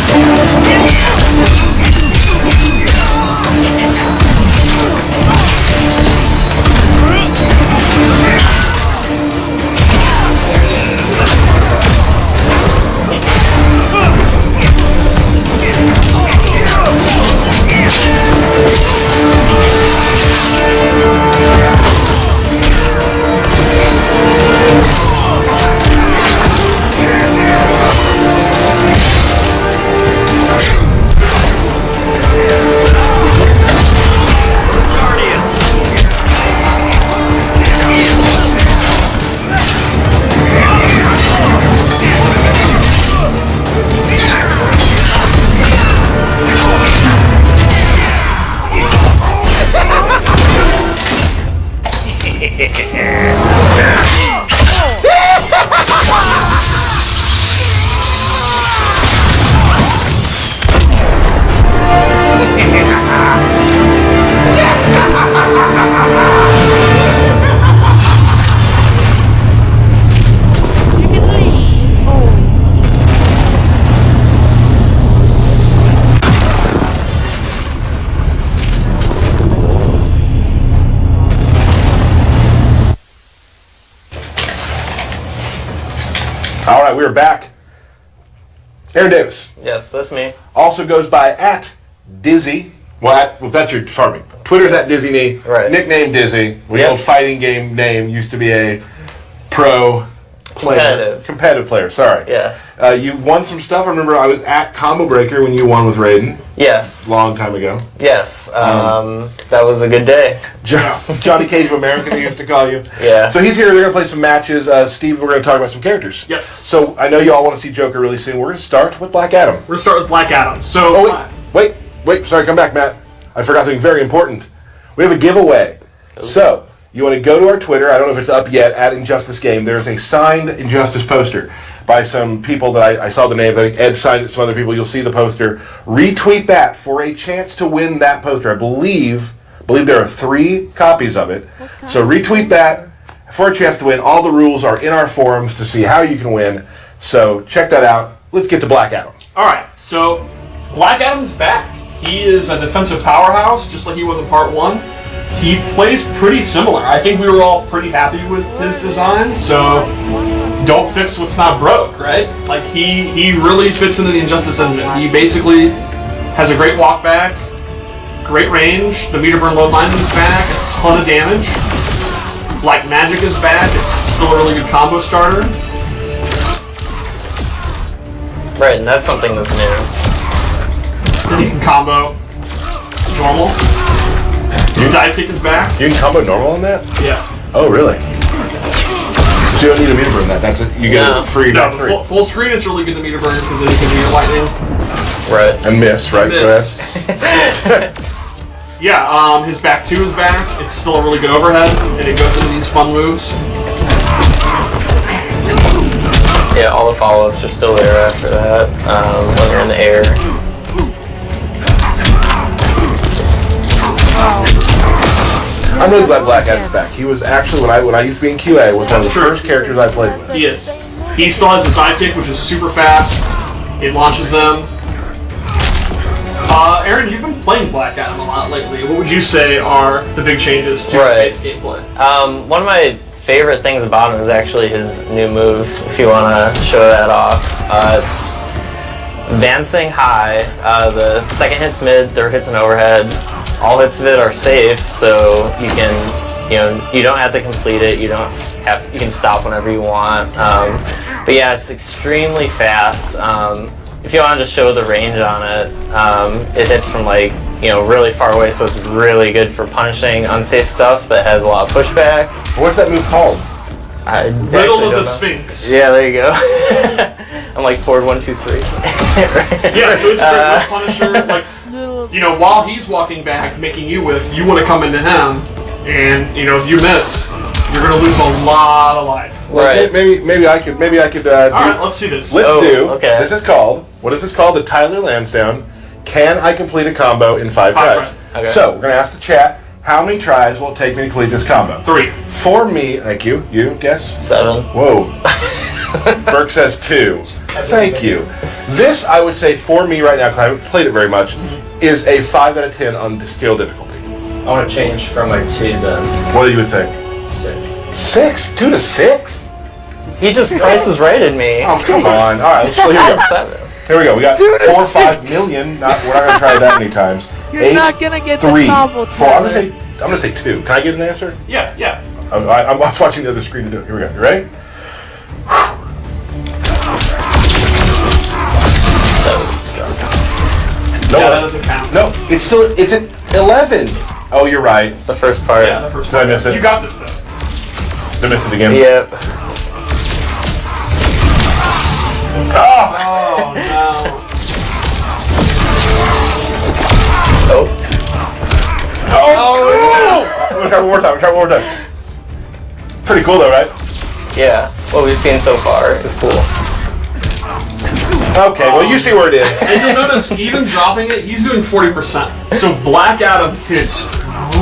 All right, we're back. Aaron Davis. Yes, that's me. Also goes by @Dizzy. Well, that's your, pardon me. Twitter's @DizzyKnee. Right. Nickname Dizzy. The Yep. old fighting game name used to be a pro player. Competitive player, sorry. Yes. You won some stuff. I remember I was at Combo Breaker when you won with Raiden. Yes. Long time ago. Yes. That was a good day. Johnny Cage of America, they used to call you. Yeah. So he's here. They're going to play some matches. Steve, we're going to talk about some characters. Yes. So I know you all want to see Joker really soon. We're going to start with Black Adam. We're going to start with Black Adam. So, Wait. Sorry, come back, Matt. I forgot something very important. We have a giveaway. So you want to go to our Twitter. I don't know if it's up yet, @Injustice Game. There's a signed Injustice poster by some people that I saw the name. I think Ed signed it, some other people. You'll see the poster. Retweet that for a chance to win that poster. I believe there are 3 copies of it. So retweet that for a chance to win. All the rules are in our forums to see how you can win. So check that out. Let's get to Black Adam. All right, so Black Adam's back. He is a defensive powerhouse, just like he was in Part 1. He plays pretty similar. I think we were all pretty happy with his design, so don't fix what's not broke, right? Like, he really fits into the Injustice engine. He basically has a great walk back, great range, the meter burn load line is back, a ton of damage. Like Magic is back, it's still a really good combo starter. Right, and that's something that's new. He can combo normal. His dive kick is back. You can combo normal on that? Yeah. Oh, really? So you don't need a meter burn that. That's it. You get it free. No, free. Full screen, it's really good to meter burn because then you can do your lightning. Right. And miss, right? Miss. Yeah, his back 2 is back. It's still a really good overhead, and it goes into these fun moves. Yeah, all the follow-ups are still there after that, when you're in the air. I'm really glad Black Adam's back. He was actually, when I used to be in QA, was one of the first characters I played with. He is. He still has his dive kick, which is super fast. It launches them. Aaron, you've been playing Black Adam a lot lately. What would you say are the big changes to his base gameplay? One of my favorite things about him is actually his new move, if you want to show that off. It's advancing high. The second hit's mid, third hit's an overhead. All hits of it are safe, so you can, you don't have to complete it. You can stop whenever you want. But yeah, it's extremely fast. If you want to just show the range on it, it hits from really far away, so it's really good for punishing unsafe stuff that has a lot of pushback. What's that move called? Riddle of the Sphinx. Yeah, there you go. I'm like forward 1, 2, 3. Yeah, so it's a great move punisher. Like, while he's walking back, making you whiff, you want to come into him, and if you miss, you're gonna lose a lot of life. Right. Maybe I could. All right, let's see this. Let's do. Okay. This is called. What is this called? The Tyler Lansdowne. Can I complete a combo in 5 tries? Okay. So we're gonna ask the chat. How many tries will it take me to complete this combo? 3. For me, thank you. You guess? 7. Whoa. Burke says 2. Thank you. This, I would say, for me right now, because I haven't played it very much, is a 5 out of 10 on skill difficulty. I want to change from a 2 then. What do you think? 6. 6? 2 to 6? He just prices rated me. Oh, come on. All right, so here we go. 7. Here we go. We got 4 or 5 million. We're not going to try that many times. You're 8, not gonna get 3, the combo. 4. I'm gonna say 2. Can I get an answer? Yeah. I was watching the other screen to do it. Here we go. You ready? No, Yeah, that doesn't count. No, it's at 11. Oh, you're right. The first part. Yeah, the first Did I miss it? You got this though. Did I miss it again? Yep. Oh no. Oh! We'll try one more time. Pretty cool though, right? Yeah. What we've seen so far is cool. Okay, well you see where it is. And you'll notice, even dropping it, he's doing 40%. So Black Adam hits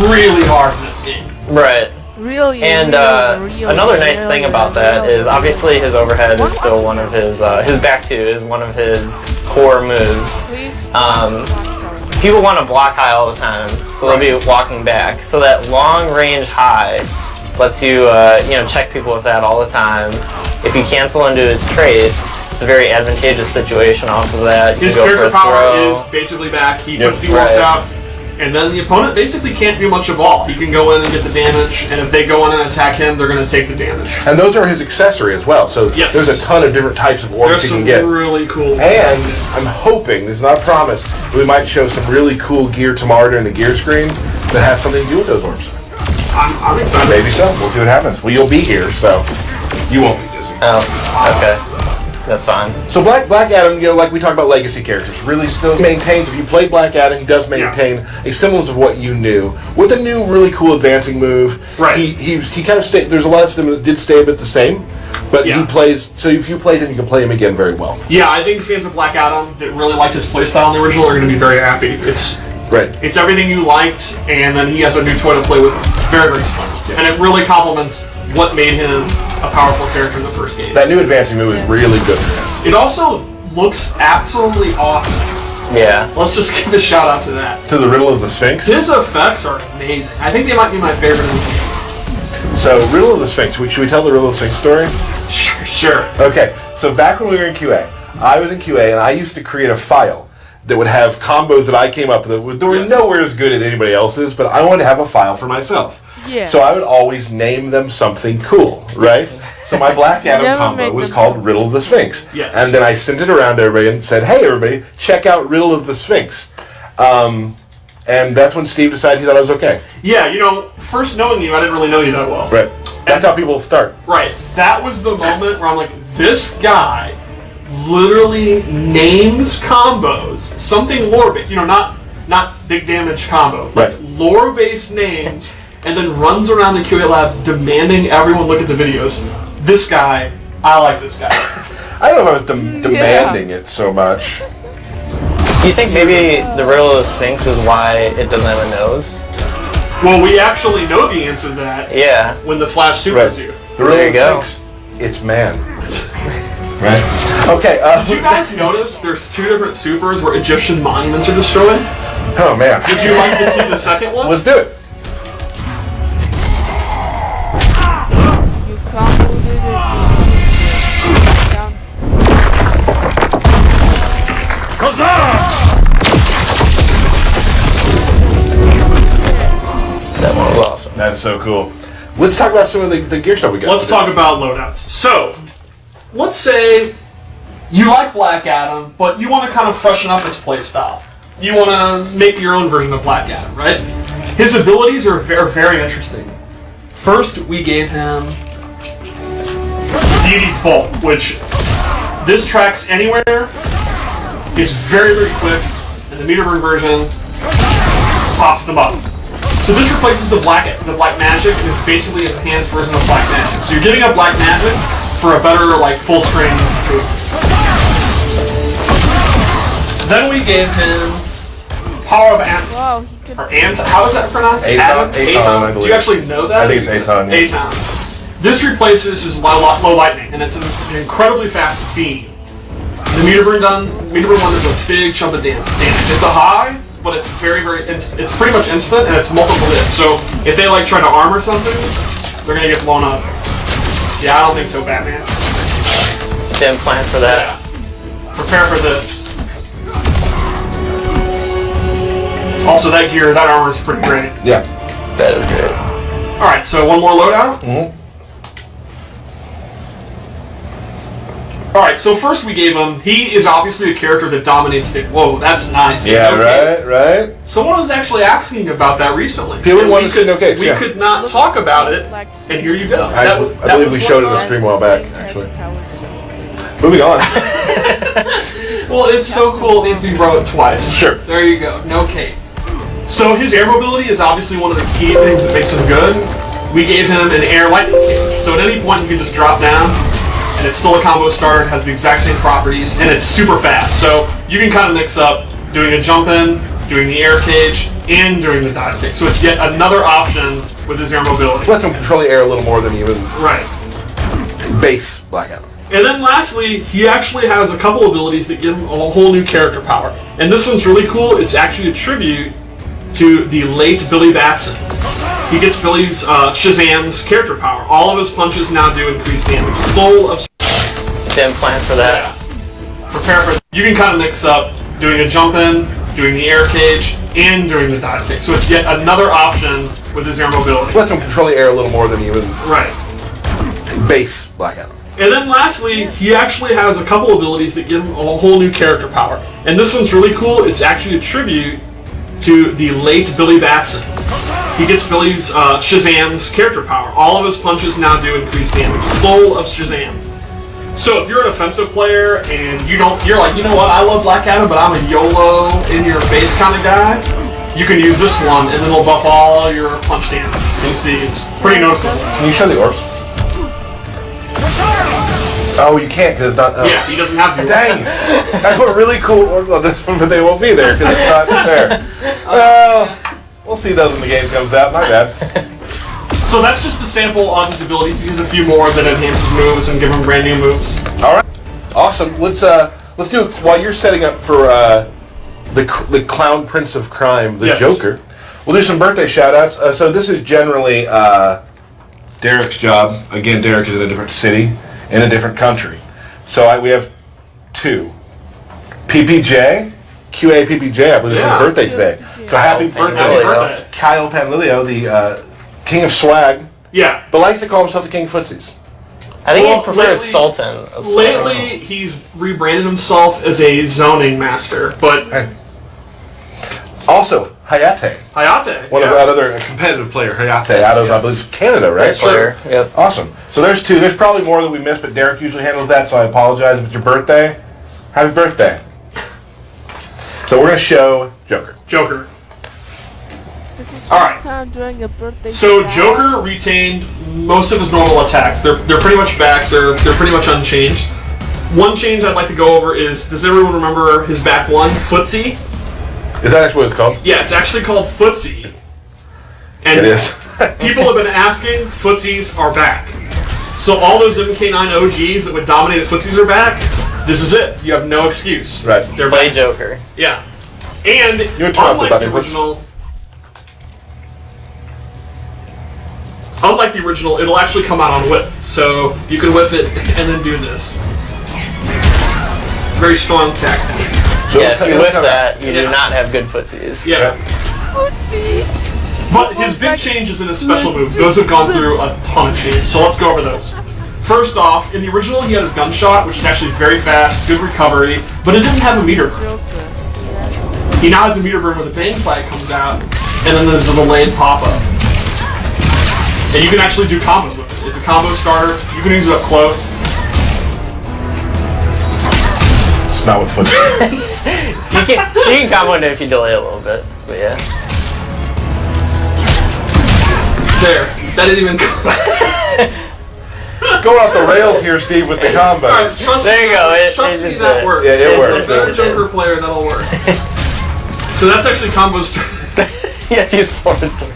really hard in this game. Right. Really. And another nice thing about that is obviously his overhead is still one of his back two is one of his core moves. People want to block high all the time, so they'll be walking back. So that long range high lets you check people with that all the time. If you cancel into his trade, it's a very advantageous situation off of that. His character power is basically back. He puts the orcs out, and then the opponent basically can't do much of all. He can go in and get the damage, and if they go in and attack him, they're going to take the damage. And those are his accessory as well. So there's a ton of different types of orcs you can get. There's some really cool. And I'm hoping, this is not a promise, that we might show some really cool gear tomorrow during the gear screen that has something to do with those orcs. I'm excited. Maybe so. We'll see what happens. Well, you'll be here, so you won't be dizzy. Oh, okay. That's fine. So Black Adam, like we talked about legacy characters, really still maintains, if you play Black Adam, he does maintain a semblance of what you knew. With a new, really cool advancing move, he kind of stayed, there's a lot of them that did stay a bit the same, but he plays, so if you played him, you can play him again very well. Yeah, I think fans of Black Adam that really liked his playstyle in the original are going to be very happy. It's everything you liked, and then he has a new toy to play with. It's very, very fun. And it really complements what made him a powerful character in the first game. That new advancing move is really good for him. It also looks absolutely awesome. Yeah. Let's just give a shout out to that. To the Riddle of the Sphinx? His effects are amazing. I think they might be my favorite in this game. So, Riddle of the Sphinx. Should we tell the Riddle of the Sphinx story? Sure. Okay, so back when we were in QA, I was in QA and I used to create a file that would have combos that I came up with that were nowhere as good as anybody else's, but I wanted to have a file for myself. Yeah. So I would always name them something cool, right? So my Black Adam combo was called Riddle of the Sphinx. Yes. And then I sent it around to everybody and said, hey everybody, check out Riddle of the Sphinx. And that's when Steve decided he thought it was okay. Yeah, first knowing you, I didn't really know you that well. Right. That's how people start. Right. That was the moment where I'm like, this guy literally names combos, something lore-based, not big damage combo, like lore-based names, and then runs around the QA lab demanding everyone look at the videos. This guy, I like this guy. I don't know if I was demanding it so much. Do you think maybe the Riddle of the Sphinx is why it doesn't have a nose? Well, we actually know the answer to that. Yeah. When the Flash supers you. The Riddle of the Sphinx, it's man. Right. Okay. Did you guys notice there's 2 different supers where Egyptian monuments are destroyed? Oh man. Would you like to see the second one? Let's do it. That one was awesome. That's so cool. Let's talk about some of the gear stuff we got. Let's talk about loadouts. So, let's say you like Black Adam, but you want to kind of freshen up his playstyle. You want to make your own version of Black Adam, right? His abilities are very, very interesting. First, we gave him Deity's Bolt, which this tracks anywhere, is very, very quick, and the meter burn version pops them up. So this replaces the black magic and is basically an enhanced version of black magic. So you're giving up black magic for a better full screen move. Then we gave him Power of Atom. Or how is that pronounced? Aton, I believe. Do you actually know that? I think it's Aton. Aton. This replaces his low lightning, and it's an incredibly fast beam. The meter burn one does a big chunk of damage. It's a high, but it's very it's pretty much instant, and it's multiple hits. So if they like try to armor something, they're gonna get blown up. Yeah, I don't think so, Batman. Dim plan for that. Yeah. Prepare for this. Also, that gear, that armor is pretty great. Yeah. That is great. All right, so one more loadout. Mm-hmm. All right, so first we gave him. He is obviously a character that dominates the. Whoa, that's nice. Yeah, okay. right. Someone was actually asking about that recently. People want to see no cakes. We could not talk about it, and here you go. I believe we showed it in a stream a while back, actually. Moving on. Well, it's so cool. It needs to be brought up twice. Sure. There you go. No cape. So his air mobility is obviously one of the key things that makes him good. We gave him an air lightning cape. So at any point he can just drop down, and it's still a combo starter, has the exact same properties, and it's super fast. So you can kind of mix up doing a jump in, doing the air cage, and doing the dive kick. So it's yet another option with his air mobility. Lets him control the air a little more than even base Blackout. And then lastly, he actually has a couple abilities that give him a whole new character power. And this one's really cool. It's actually a tribute to the late Billy Batson. He gets Billy's Shazam's character power. All of his punches now do increased damage. Soul of Dim plan for that. Yeah. Prepare for. You can kind of mix up doing a jump in, doing the air cage, and doing the dive kick. So it's yet another option with his air mobility. Lets him control the air a little more than even base Blackout. And then lastly, he actually has a couple abilities that give him a whole new character power. And this one's really cool. It's actually a tribute to the late Billy Batson. He gets Billy's Shazam's character power. All of his punches now do increased damage. Soul of Shazam. So if you're an offensive player and you're like, you know what, I love Black Adam, but I'm a YOLO in your face kind of guy, you can use this one and then it'll buff all your punch damage. You can see it's pretty noticeable. Can you show the orbs? Oh, you can't because it's not. Oh. Yeah, he doesn't have to. Dang! I put really cool orbs on this one, but they won't be there because it's not there. Well, we'll see those when the game comes out. My bad. So that's just a sample of his abilities. He has a few more that enhance his moves and give him brand new moves. All right, awesome. Let's do it while you're setting up for the Clown Prince of Crime, the Joker. We'll do some birthday shout-outs. So this is generally Derek's job. Again, Derek is in a different city, in a different country. So we have two. PPJ, QA PPJ, I believe it's his birthday today. So happy birthday, Kyle Panlilio, the King of Swag. Yeah. But likes to call himself the King of Footsies. I think he prefers Sultan. Lately, he's rebranded himself as a zoning master, but... Hey. Also, Hayate. One of another competitive player, Hayate, out of, I believe, Canada, right? Yes, player. Yep. Awesome. So there's two. There's probably more that we missed, but Derek usually handles that, so I apologize if it's your birthday. Happy birthday. So we're going to show Joker. Alright. So Joker retained most of his normal attacks. They're pretty much back. They're pretty much unchanged. One change I'd like to go over is, does everyone remember his back one, Footsie? Is that actually what it's called? Yeah, it's actually called Footsie. And it is. People have been asking, Footsies are back. So all those MK9 OGs that would dominate the Footsies are back. This is it. You have no excuse. Right. They're Play back. Joker. Yeah. And unlike the original, it'll actually come out on whip. So you can whip it and then do this. Very strong tactic. So if you whip that, you do not have good footsies. Yeah. But his big change is in his special moves. Those have gone through a ton of change. So let's go over those. First off, in the original, he had his gunshot, which is actually very fast, good recovery, but it didn't have a meter burn. He now has a meter burn where the bang flag comes out, and then there's a delayed pop-up. And you can actually do combos with it. It's a combo starter. You can use it up close. It's not with foot. you can combo it if you delay a little bit, but yeah. There. That didn't even Going off the rails here, Steve, with the combos. Right, there you go. Trust me, that works. Yeah, it works. If you're a Joker player, that'll work. So that's actually combo starter. You have to use 4 and 3.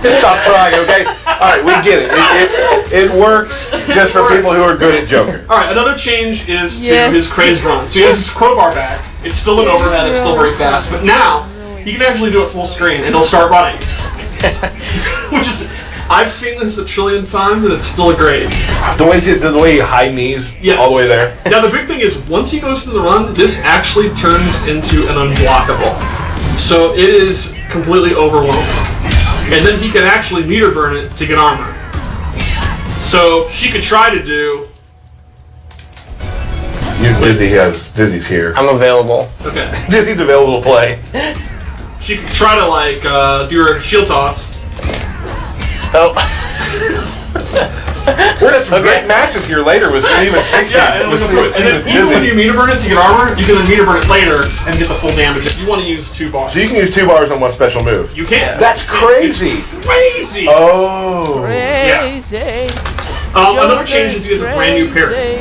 Just stop trying, okay? All right, we get it. It works just for people who are good at Joker. All right, another change is to his crazed run. So he has his crowbar back. It's still an overhead. It's still very fast. But now he can actually do it full screen, and he'll start running. Which is, I've seen this a trillion times, and it's still great. The way he high knees all the way there. Now the big thing is, once he goes to the run, this actually turns into an unblockable. So it is completely overwhelming. And then he can actually meter burn it to get armor. So she could try to do... Dizzy's here. I'm available. Okay. Dizzy's available to play. She could try to, like, do her shield toss. Oh. We're gonna have some great matches here later with Steve and 60. Yeah, and then even when you meter burn it to get armor, you can then meter burn it later and get the full damage if you want to use 2 bars. So you can use 2 bars on one special move. You can. That's crazy. It's crazy. Oh. Crazy. Yeah. Another change is he has a brand new parry.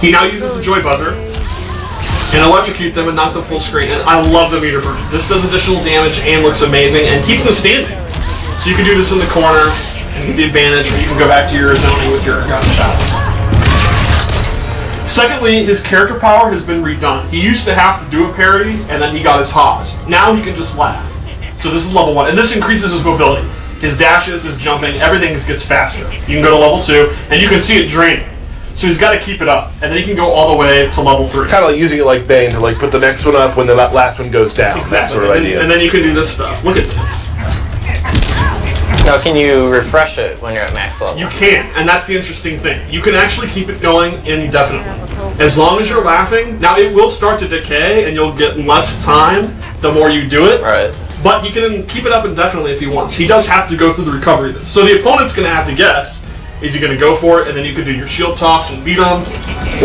He now uses the Joy Buzzer and electrocute them and knock them full screen. And I love the meter burn. This does additional damage and looks amazing and keeps them standing. So you can do this in the corner and get the advantage, or you can go back to your zoning with your gun shot. Secondly, his character power has been redone. He used to have to do a parry, and then he got his Haas. Now he can just laugh. So this is level 1, and this increases his mobility. His dashes, his jumping, everything gets faster. You can go to level 2, and you can see it draining. So he's got to keep it up, and then he can go all the way to level 3. Kind of like using it like Bane to like put the next one up when the last one goes down. Exactly. That sort of idea. And then you can do this stuff. Look at this. Now, can you refresh it when you're at max level? You can, and that's the interesting thing. You can actually keep it going indefinitely. As long as you're laughing. Now, it will start to decay, and you'll get less time the more you do it. Right. But he can keep it up indefinitely if he wants. He does have to go through the recovery of this. So the opponent's going to have to guess, is he going to go for it, and then you can do your shield toss and beat him,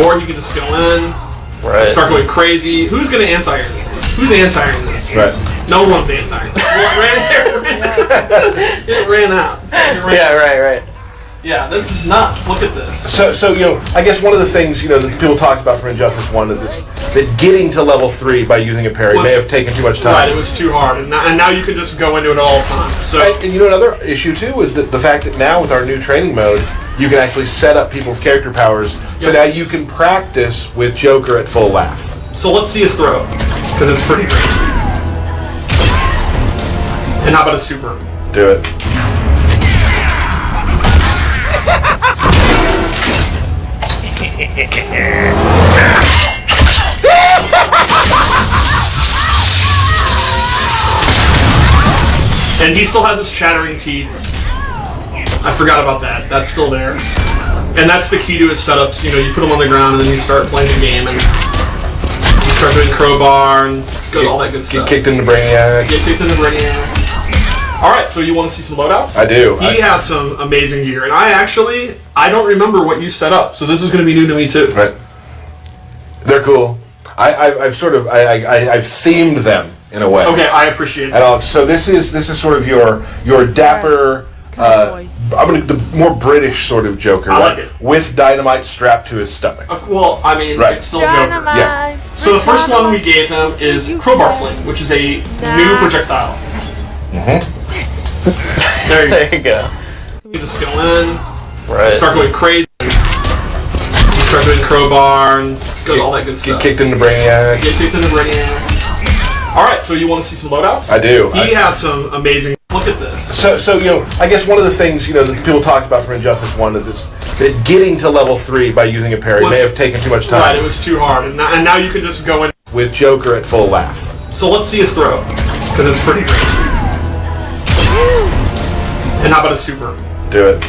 or you can just go in and start going crazy. Who's going to anti-iron this? Who's anti-iron this? Right. No one's anti-iron this. It ran out. Right. Yeah, this is nuts. Look at this. So I guess one of the things that people talked about from Injustice 1 is that getting to level 3 by using a parry may have taken too much time. Right, it was too hard, and now you can just go into it all the time. So, and another issue too is that the fact that now with our new training mode, you can actually set up people's character powers. So now you can practice with Joker at full laugh. So let's see his throw, because it's pretty great. And how about a super? Do it. And he still has his chattering teeth. I forgot about that. That's still there. And that's the key to his setups. You put him on the ground and then you start playing the game and you start doing crowbar and all that good stuff. Get kicked in the Brainiac. Alright, so you want to see some loadouts? I do. He has some amazing gear. And I don't remember what you set up. So this is going to be new to me too. Right. They're cool. I've themed them in a way. Okay, I appreciate it. And so this is sort of your dapper, the more British sort of Joker. I like it. With dynamite strapped to his stomach. Well, I mean, it's still Joker. Yeah. So the first one we gave him is Crowbar Fling, which is a new projectile. Mm-hmm. There you go. You just go in, start going crazy. You start doing crowbar and all that good stuff. Get kicked in the Brainiac. Alright, so you want to see some loadouts? I do. He has some amazing... Look at this. So I guess one of the things, that people talked about from Injustice 1 is that getting to level 3 by using a parry may have taken too much time. Right, it was too hard. And now you can just go in... With Joker at full laugh. So let's see his throw, because it's pretty great. And how about a super? Do it.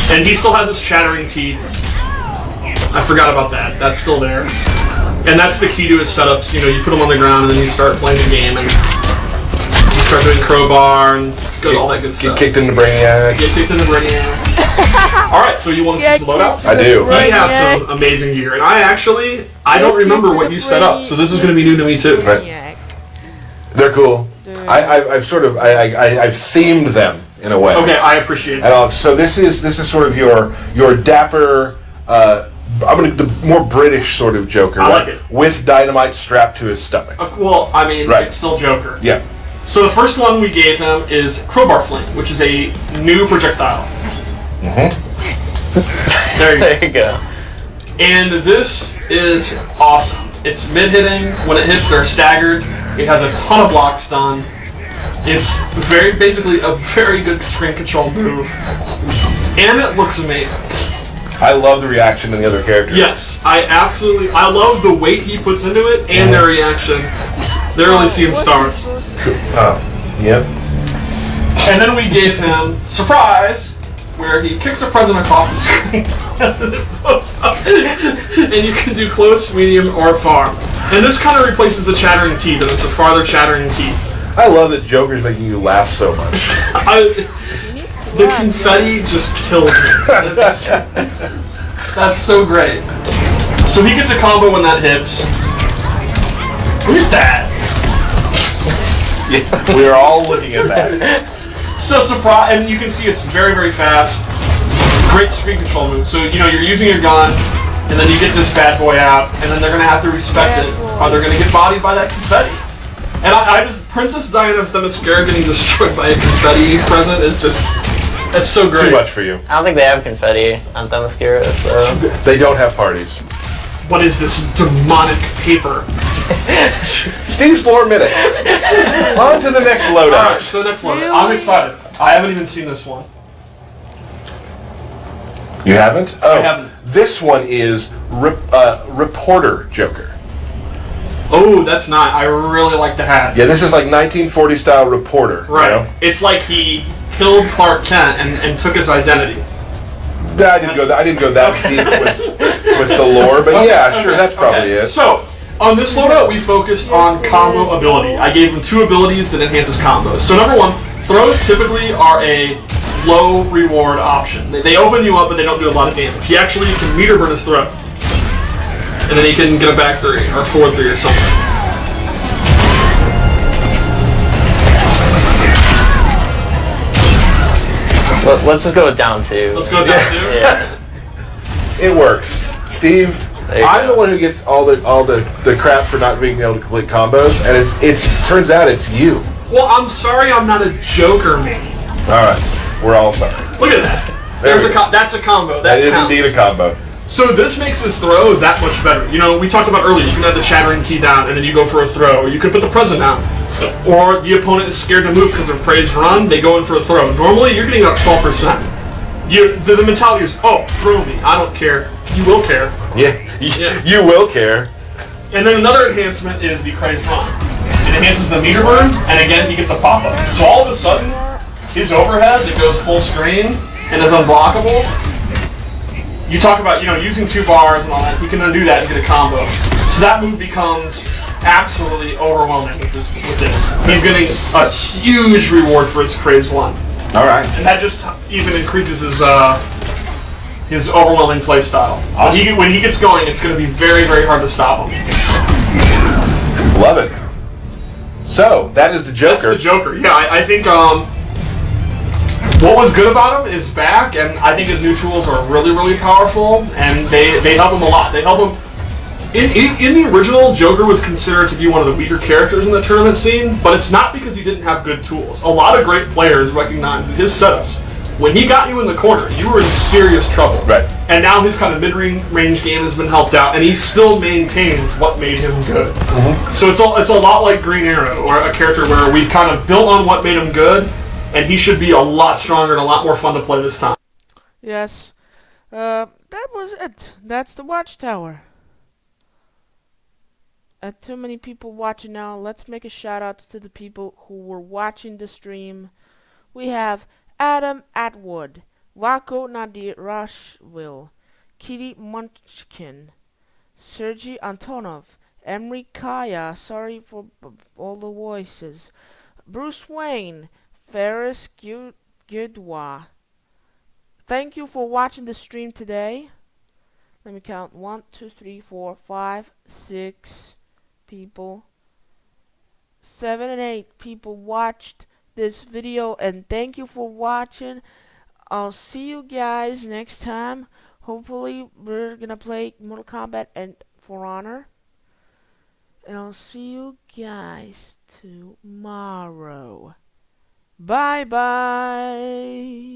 And he still has his chattering teeth. I forgot about that. That's still there. And that's the key to his setups. You put him on the ground and then you start playing the game and you start doing crowbar and all that good stuff. Get kicked in the Brainiac. Alright, so you want to see some loadouts? I do. He has some amazing gear. And I don't remember what you set up. So this is going to be new to me too. Right. They're cool. I've themed them in a way. Okay, I appreciate it. And so this is sort of your dapper. The more British sort of Joker. I like it. With dynamite strapped to his stomach. Well, I mean, Right. it's still Joker. Yeah. So the first one we gave him is Crowbar Flame, which is a new projectile. There you go. There you go. And this is awesome. It's mid-hitting. When it hits, they're staggered. It has a ton of blocks done. It's basically a very good screen control move. And it looks amazing. I love the reaction in the other characters. Yes, I love the weight he puts into it and their reaction. They're really seeing stars. Yep. And then we gave him Surprise, where he kicks a present across the screen and it blows up. And you can do close, medium, or far. And this kind of replaces the chattering teeth, and it's a farther chattering teeth. I love that Joker's making you laugh so much. The confetti just kills me. That's so great. So he gets a combo when that hits. Look at that. Yeah, we are all looking at that. So surprise, and you can see it's very, very fast. Great screen control move. So you're using your gun, and then you get this bad boy out, and then they're gonna have to respect it, or they're gonna get bodied by that confetti. And I just Princess Diana of Themyscira getting destroyed by a confetti present is just. That's so great. Too much for you. I don't think they have confetti on Themyscira, so... They don't have parties. What is this demonic paper? Steve's lore minute. On to the next loadout. Alright, so the next loadout. I'm excited. I haven't even seen this one. You haven't? Oh, I haven't. This one is Reporter Joker. Oh, that's not. I really like the hat. Yeah, this is like 1940 style Reporter. Right. You know? It's like he killed Clark Kent and took his identity. I didn't go that deep with the lore, but yeah, sure, that's probably it. So, on this loadout, we focused on combo ability. I gave him 2 abilities that enhances combos. So number 1, throws typically are a low reward option. They open you up, but they don't do a lot of damage. He actually can meter burn his throw. And then he can get a back 3 or forward 3 or something. Let's just go with down 2. Let's go down 2? Yeah. It works. Steve, I'm the one who gets all the crap for not being able to complete combos, and it turns out it's you. Well, I'm sorry I'm not a Joker main. Alright, we're all sorry. Look at that. That's a combo. That is counts. indeed a combo. So this makes his throw that much better. We talked about earlier, you can have the chattering T down and then you go for a throw, or you could put the present down. Or the opponent is scared to move because of praise run, they go in for a throw. Normally you're getting up 12%. The mentality is, oh, throw me, I don't care. You will care. Yeah, you will care. And then another enhancement is the praise run. It enhances the meter burn, and again he gets a pop-up. So all of a sudden, his overhead that goes full screen and is unblockable. You talk about, using 2 bars and all that. He can undo that and get a combo. So that move becomes absolutely overwhelming with this. He's getting a huge reward for his Craze 1. All right. And that just even increases his overwhelming play style. Awesome. When he gets going, it's going to be very, very hard to stop him. Love it. So, that is the Joker. That's the Joker. Yeah, I think what was good about him is back, and I think his new tools are really, really powerful, and they help him a lot. They help him. In the original, Joker was considered to be one of the weaker characters in the tournament scene, but it's not because he didn't have good tools. A lot of great players recognize that his setups, when he got you in the corner, you were in serious trouble. Right. And now his kind of mid-range game has been helped out, and he still maintains what made him good. Mm-hmm. So it's a lot like Green Arrow, or a character where we kind of built on what made him good, and he should be a lot stronger and a lot more fun to play this time. Yes. That was it. That's the Watchtower. Too many people watching now. Let's make a shout out to the people who were watching the stream. We have Adam Atwood, Wako Nadir Rashville, Kitty Munchkin, Sergey Antonov, Emery Kaya, sorry for all the voices, Bruce Wayne, Ferris Gudwa. Thank you for watching the stream today. Let me count. 1, 2, 3, 4, 5, 6 people. 7 and 8 people watched this video, and thank you for watching. I'll see you guys next time. Hopefully we're gonna play Mortal Kombat and For Honor, and I'll see you guys tomorrow. Bye bye.